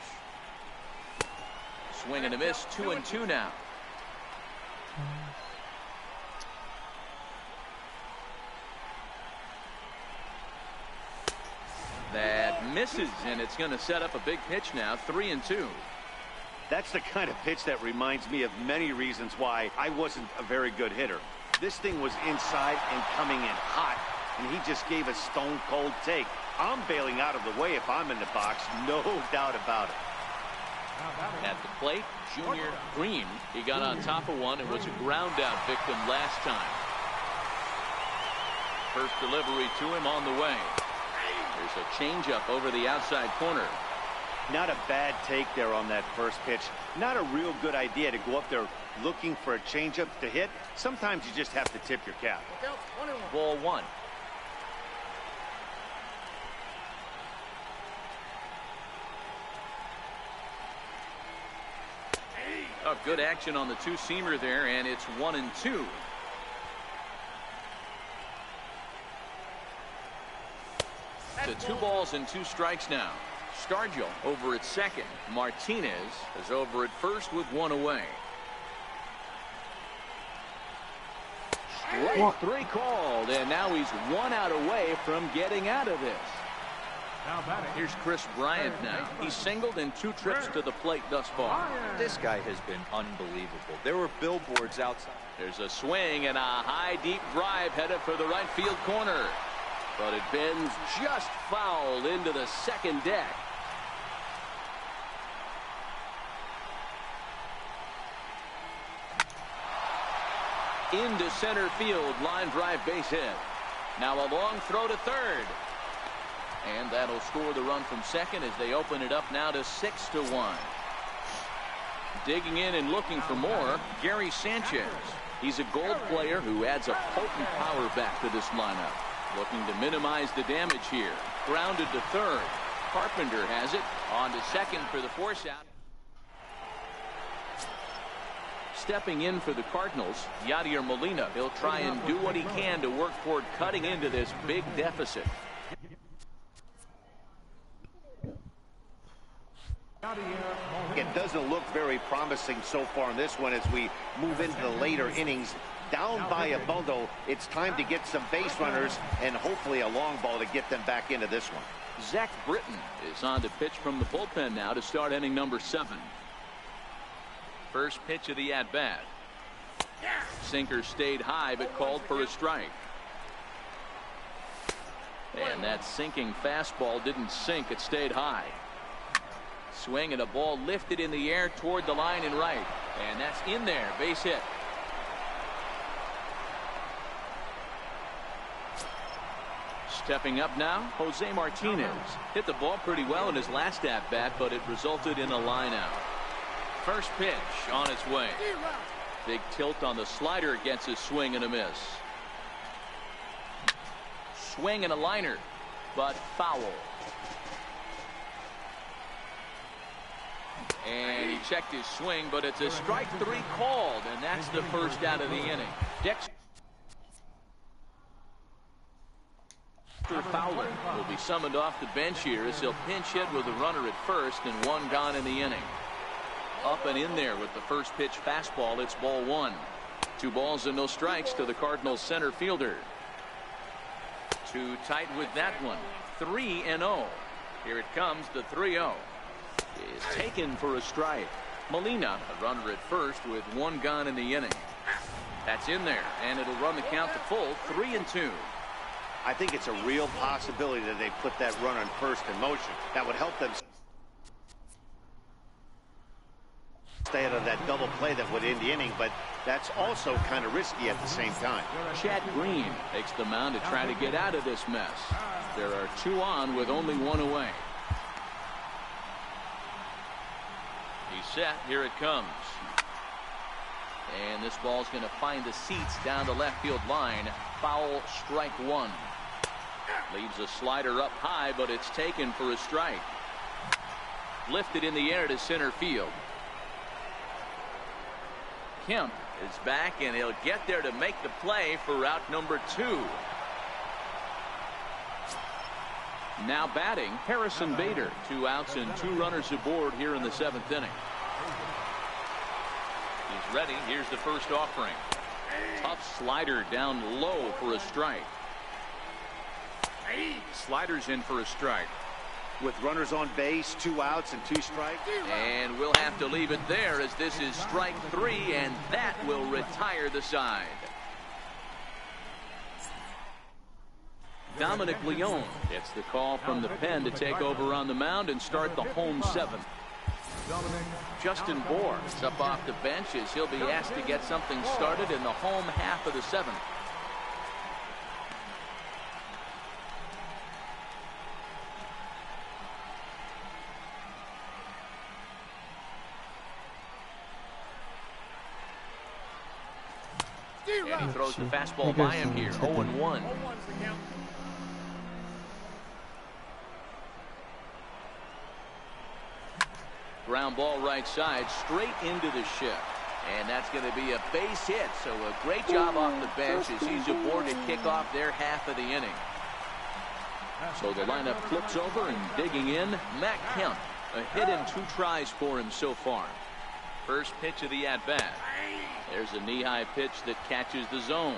Swing and a miss, 2-2 now. That misses, and it's going to set up a big pitch now, 3-2. That's the kind of pitch that reminds me of many reasons why I wasn't a very good hitter. This thing was inside and coming in hot, and he just gave a stone-cold take. I'm bailing out of the way if I'm in the box, no doubt about it. At the plate, Junior Green. He got on top of one and was a ground-out victim last time. First delivery to him on the way. There's a changeup over the outside corner. Not a bad take there on that first pitch. Not a real good idea to go up there looking for a changeup to hit. Sometimes you just have to tip your cap. Ball one. Oh, good action on the two-seamer there, and it's 1-2. To 2 balls and 2 strikes now. Stargell over at second. Martinez is over at first with 1 away. Strike 3 called, and now he's 1 out away from getting out of this. Here's Chris Bryant now. He's singled in 2 trips to the plate thus far. This guy has been unbelievable. There were billboards outside. There's a swing and a high deep drive headed for the right field corner. But it bends just foul into the second deck. Into center field, line drive base hit. Now a long throw to third. And that'll score the run from second as they open it up now to 6-1. Digging in and looking for more, Gary Sanchez. He's a Gold player who adds a potent power back to this lineup. Looking to minimize the damage here. Grounded to third. Carpenter has it. On to second for the force out. Stepping in for the Cardinals, Yadier Molina. He'll try and do what he can to work toward cutting into this big deficit. It doesn't look very promising so far in this one as we move into the later innings. Down by a bundle, it's time to get some base runners and hopefully a long ball to get them back into this one. Zach Britton is on to pitch from the bullpen now to start inning number 7. First pitch of the at-bat. Sinker stayed high but called for a strike. And that sinking fastball didn't sink, it stayed high. Swing and a ball lifted in the air toward the line and right. And that's in there, base hit. Stepping up now, Jose Martinez. Hit the ball pretty well in his last at-bat, but it resulted in a line-out. First pitch on its way. Big tilt on the slider gets his swing and a miss. Swing and a liner, but foul. And he checked his swing, but it's a strike 3 called, and that's the first out of the inning. Dexter Fowler will be summoned off the bench here as he'll pinch hit with a runner at first and 1 gone in the inning. Up and in there with the first pitch fastball. It's ball 1. 2 balls and no strikes to the Cardinals center fielder. Too tight with that one. 3-0. Here it comes, the 3-0. Is taken for a strike. Molina, a runner at first with 1 gone in the inning. That's in there, and it'll run the count to full, 3-2. I think it's a real possibility that they put that run on first in motion. That would help them stay out of that double play that would end the inning, but that's also kind of risky at the same time. Chad Green takes the mound to try to get out of this mess. There are 2 on with only 1 away. He's set. Here it comes. And this ball's going to find the seats down the left field line. Foul, strike 1. Leaves a slider up high, but it's taken for a strike. Lifted in the air to center field. Kemp is back, and he'll get there to make the play for out number 2. Now batting, Harrison Bader. 2 outs and 2 runners aboard here in the 7th inning. He's ready. Here's the first offering. Tough slider down low for a strike. Sliders in for a strike. With runners on base, 2 outs and 2 strikes. And we'll have to leave it there, as this is strike 3, and that will retire the side. Dominic Leone gets the call from the pen to take over on the mound and start the home 7th. Justin Bohr is up off the bench, as he'll be asked to get something started in the home half of the 7th. And he throws the fastball by him here. 0-1. Ground ball right side, straight into the shift. And that's going to be a base hit. So a great job off the bench as he's aboard to kick off their half of the inning. So the lineup flips over, and digging in, Matt Kemp. A hit in 2 tries for him so far. First pitch of the at-bat. There's a knee-high pitch that catches the zone.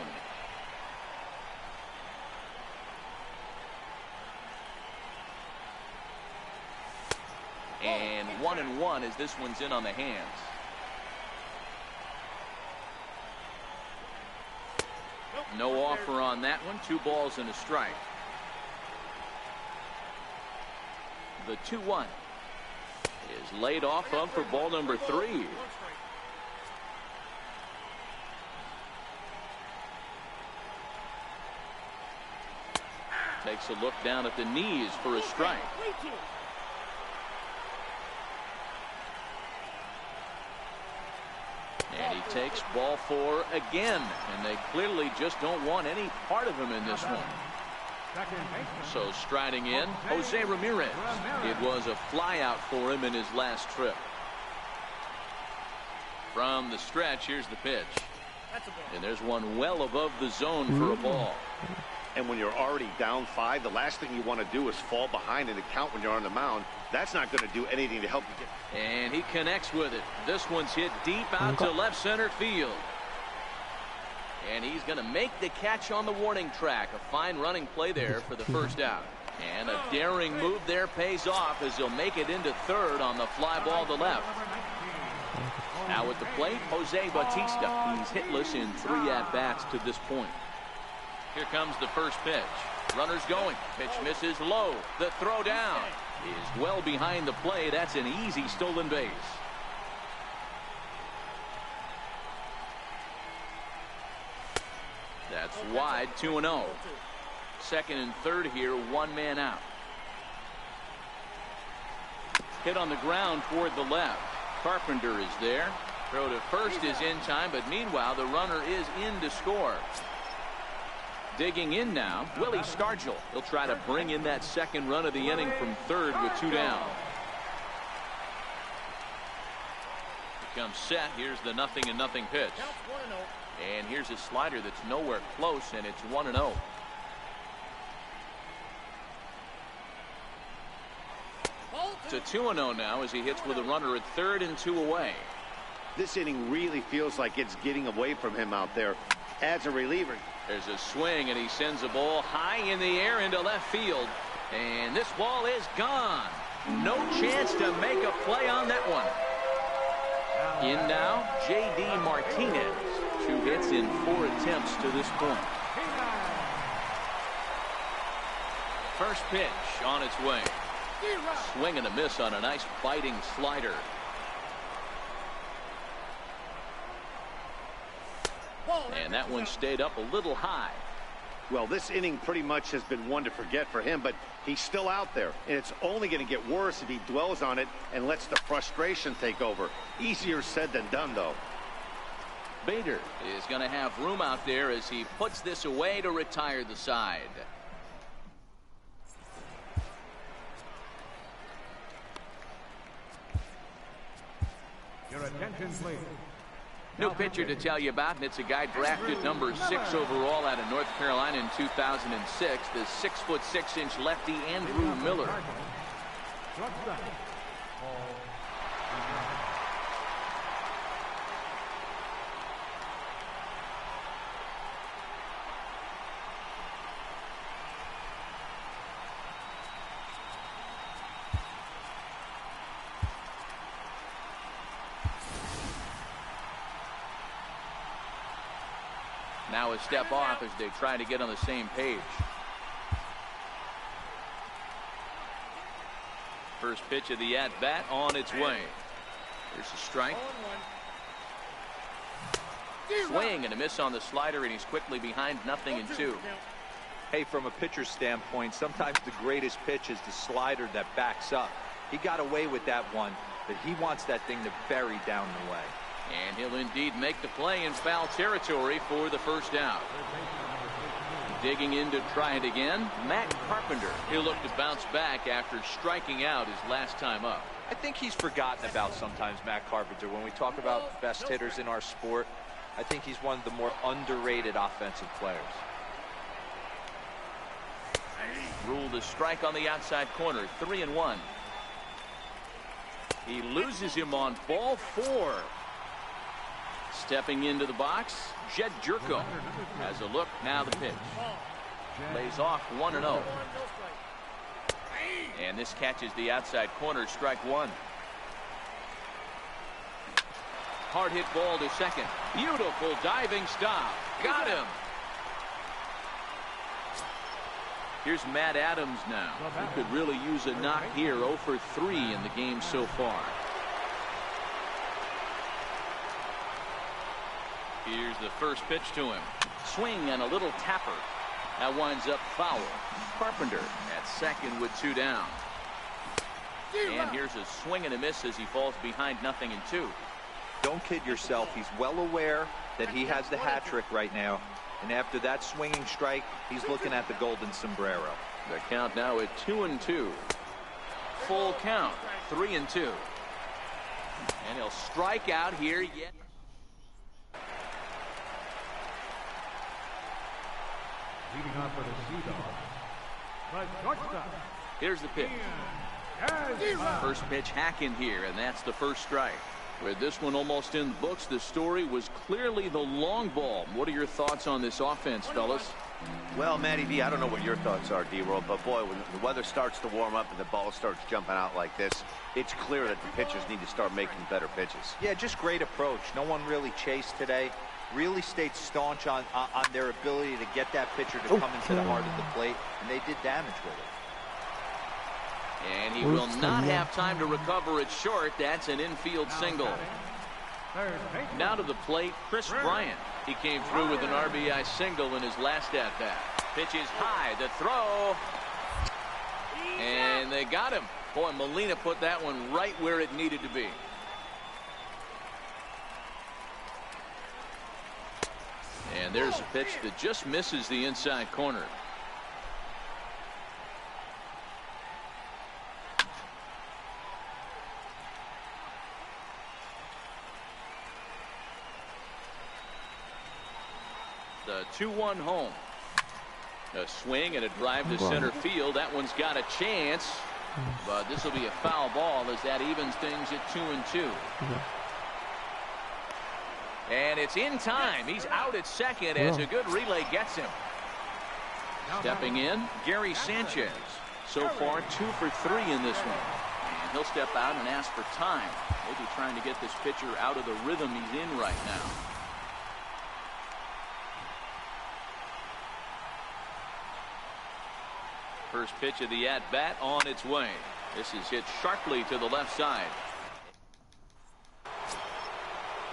And 1-1 as this one's in on the hands. No offer on that one. 2 balls and a strike. The 2-1 is laid off of for ball number 3. Takes a look down at the knees for a strike. And he takes ball 4 again, and they clearly just don't want any part of him in this one. So striding in, Jose Ramirez. It was a flyout for him in his last trip. From the stretch, here's the pitch. And there's one well above the zone for a ball. And when you're already down 5, the last thing you want to do is fall behind in the count when you're on the mound. That's not going to do anything to help you get. And he connects with it. This one's hit deep out to left center field. And he's going to make the catch on the warning track. A fine running play there for the first out. And a daring move there pays off, as he'll make it into third on the fly ball to left. Now at the plate, Jose Bautista. He's hitless in 3 at-bats to this point. Here comes the first pitch. Runners going. Pitch misses low. The throw down is well behind the play. That's an easy stolen base. That's wide. 2-0. Second and third here. 1 man out. Hit on the ground toward the left. Carpenter is there. Throw to first is in time, but meanwhile the runner is in to score. Digging in now, Willie Stargell. He'll try to bring in that second run of the inning from third with 2 down. Becomes set. Here's the 0-0 pitch. And here's a slider that's nowhere close, and it's 1-0. To 2-0 now as he hits with a runner at third and 2 away. This inning really feels like it's getting away from him out there. As a reliever. There's a swing, and he sends a ball high in the air into left field. And this ball is gone. No chance to make a play on that one. In now, J.D. Martinez. 2 hits in 4 attempts to this point. First pitch on its way. Swing and a miss on a nice biting slider. And that one stayed up a little high. Well, this inning pretty much has been one to forget for him, but he's still out there, and it's only going to get worse if he dwells on it and lets the frustration take over. Easier said than done, though. Bader is going to have room out there as he puts this away to retire the side. New pitcher to tell you about, and it's a guy drafted number 6 overall out of North Carolina in 2006, the 6'6" lefty Andrew Miller. Now a step off as they try to get on the same page. First pitch of the at-bat on its way. Here's a strike. Swing and a miss on the slider, and he's quickly behind 0-2. Hey, from a pitcher's standpoint, sometimes the greatest pitch is the slider that backs up. He got away with that one, but he wants that thing to bury down the way. And he'll indeed make the play in foul territory for the first out. Digging in to try it again, Matt Carpenter. He'll look to bounce back after striking out his last time up. I think he's forgotten about sometimes, Matt Carpenter. When we talk about best hitters in our sport, I think he's one of the more underrated offensive players. Ruled a strike on the outside corner, 3-1. He loses him on ball 4. Stepping into the box, Jed Jerko has a look. Now the pitch. Lays off 1-0. And this catches the outside corner, strike 1. Hard hit ball to second. Beautiful diving stop. Got him. Here's Matt Adams now. He could really use a knock here. 0 for 3 in the game so far. Here's the first pitch to him. Swing and a little tapper. That winds up foul. Carpenter at second with 2 down. And here's a swing and a miss as he falls behind 0-2. Don't kid yourself. He's well aware that he has the hat trick right now. And after that swinging strike, he's looking at the golden sombrero. The count now at 2-2. Full count, 3-2. And he'll strike out here yet. Leading off for the SeaDogs. Here's the pitch. First pitch hack in here, and that's the first strike. With this one almost in the books, the story was clearly the long ball. What are your thoughts on this offense, fellas? Well, Matty V, I don't know what your thoughts are, D-World, but boy, when the weather starts to warm up and the ball starts jumping out like this, it's clear that the pitchers need to start making better pitches. Yeah, just great approach. No one really chased today. Really stayed staunch on their ability to get that pitcher to come into the heart of the plate, and they did damage with it. And he will not have time to recover it short. That's an infield single. Now to the plate, Chris Bryant. He came through with an RBI single in his last at-bat. Pitch is high, the throw. And they got him. Boy, Molina put that one right where it needed to be. And there's a pitch that just misses the inside corner. The 2-1 home. A swing and a drive to center field. That one's got a chance, but this will be a foul ball as that evens things at 2-2. And it's in time. He's out at second as a good relay gets him. Stepping in, Gary Sanchez. So far 2 for 3 in this one. And he'll step out and ask for time. Maybe trying to get this pitcher out of the rhythm he's in right now. First pitch of the at-bat on its way. This is hit sharply to the left side.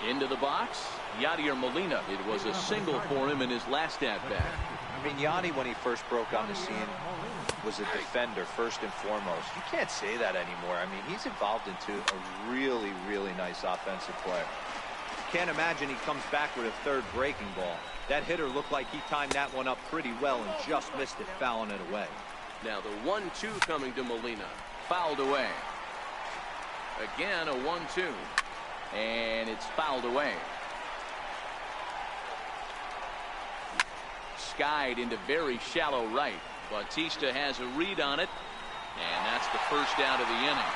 Into the box, Yadier Molina. It was a single for him in his last at-bat. I mean, Yanni, when he first broke on the scene, was a defender first and foremost. You can't say that anymore. I mean, he's evolved into a really, really nice offensive player. Can't imagine he comes back with a third breaking ball. That hitter looked like he timed that one up pretty well and just missed it, fouling it away. Now the 1-2 coming to Molina. Fouled away. Again, a 1-2. And it's fouled away. Skied into very shallow right. Bautista has a read on it, and that's the first out of the inning.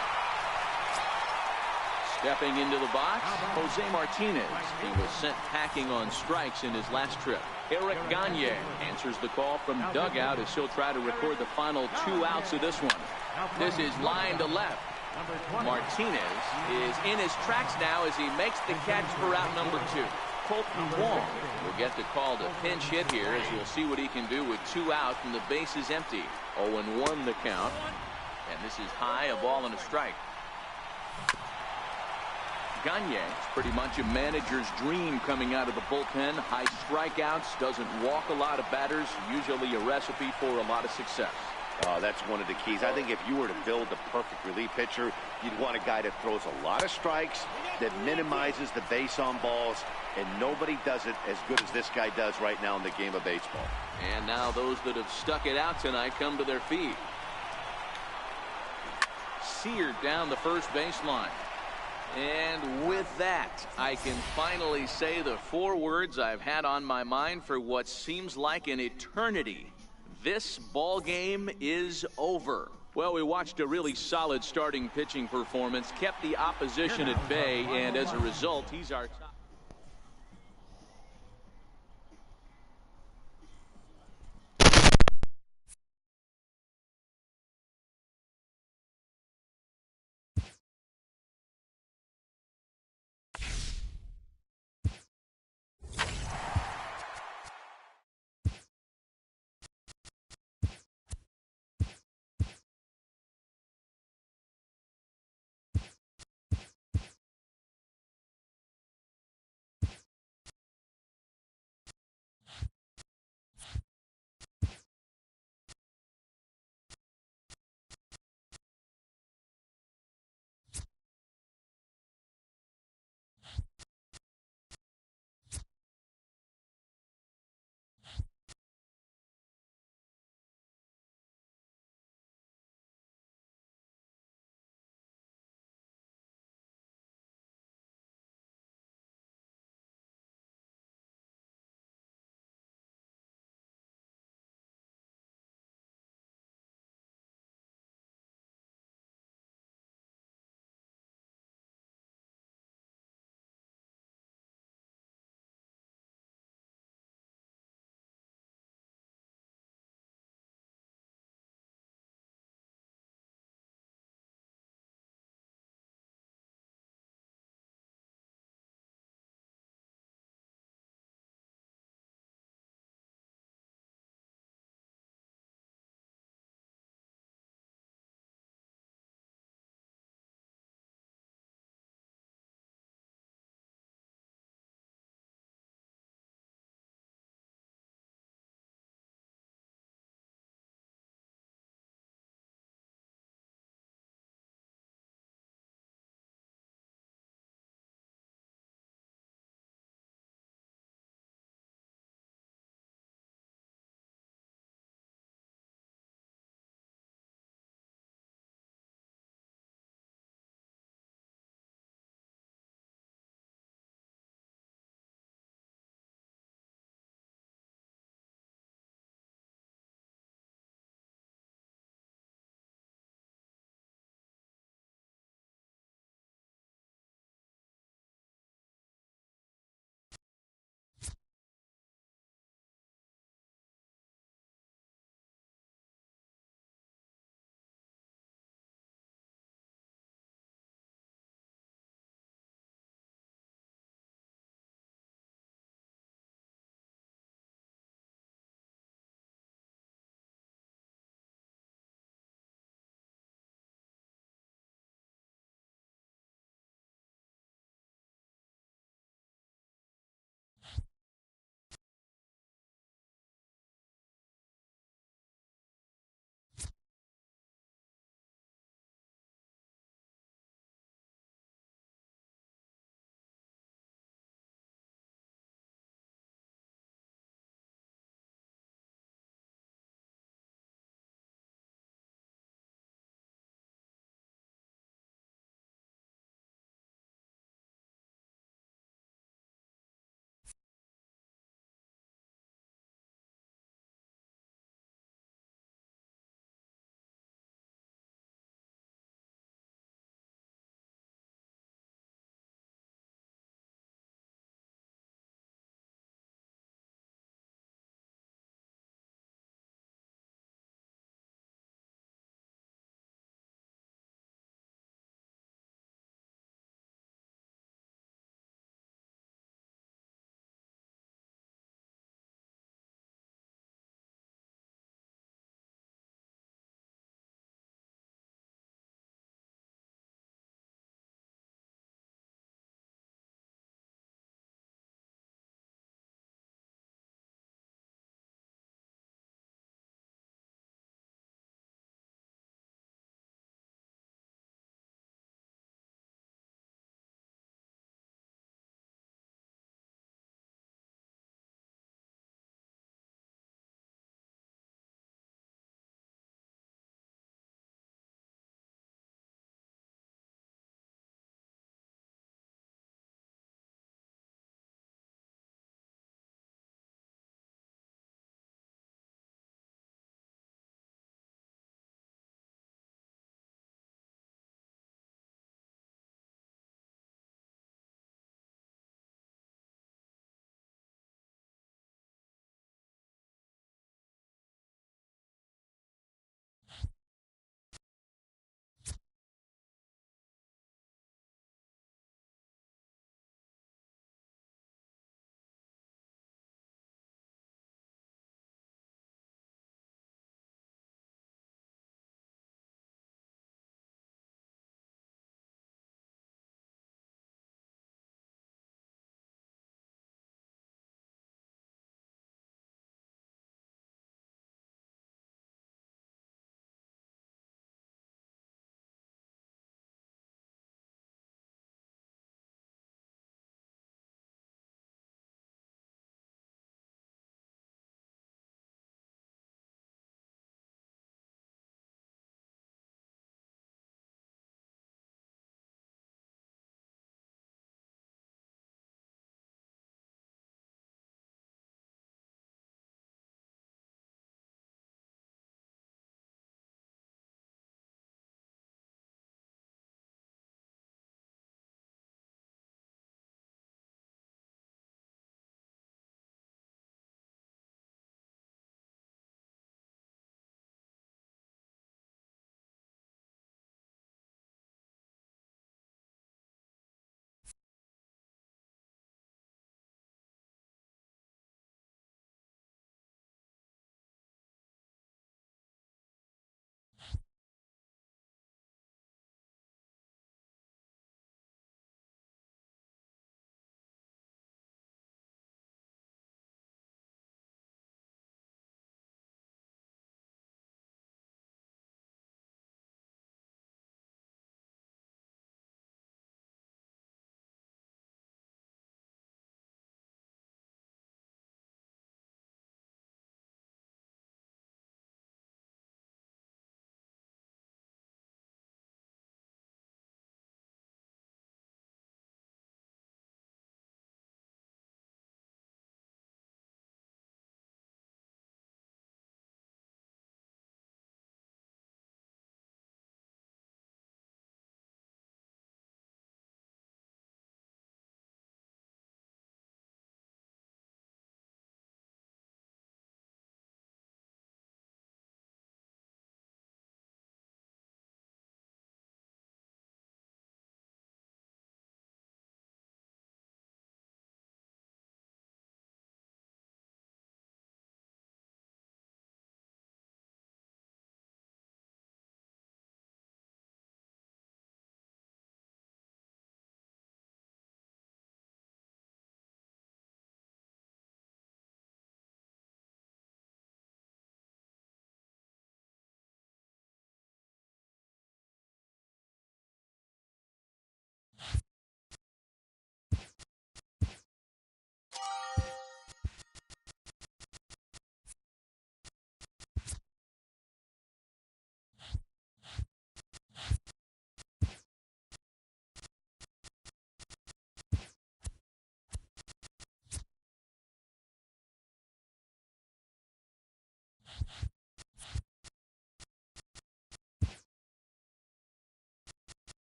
Stepping into the box, Jose Martinez. He was sent packing on strikes in his last trip. Eric Gagne answers the call from dugout as he'll try to record the final 2 outs of this one. This is line to left. Martinez is in his tracks now as he makes the catch for out number 2. Colton Wong will get the call to pinch hit here as we'll see what he can do with 2 out and the base is empty. 0-1 the count. And this is high, a ball and a strike. Gagne is pretty much a manager's dream coming out of the bullpen. High strikeouts, doesn't walk a lot of batters, usually a recipe for a lot of success. That's one of the keys. I think if you were to build the perfect relief pitcher, you'd want a guy that throws a lot of strikes, that minimizes the base on balls, and nobody does it as good as this guy does right now in the game of baseball. And now those that have stuck it out tonight come to their feet. Seared down the first baseline. And with that, I can finally say the 4 words I've had on my mind for what seems like an eternity. This ball game is over. Well, we watched a really solid starting pitching performance, kept the opposition at bay, and as a result, he's our top.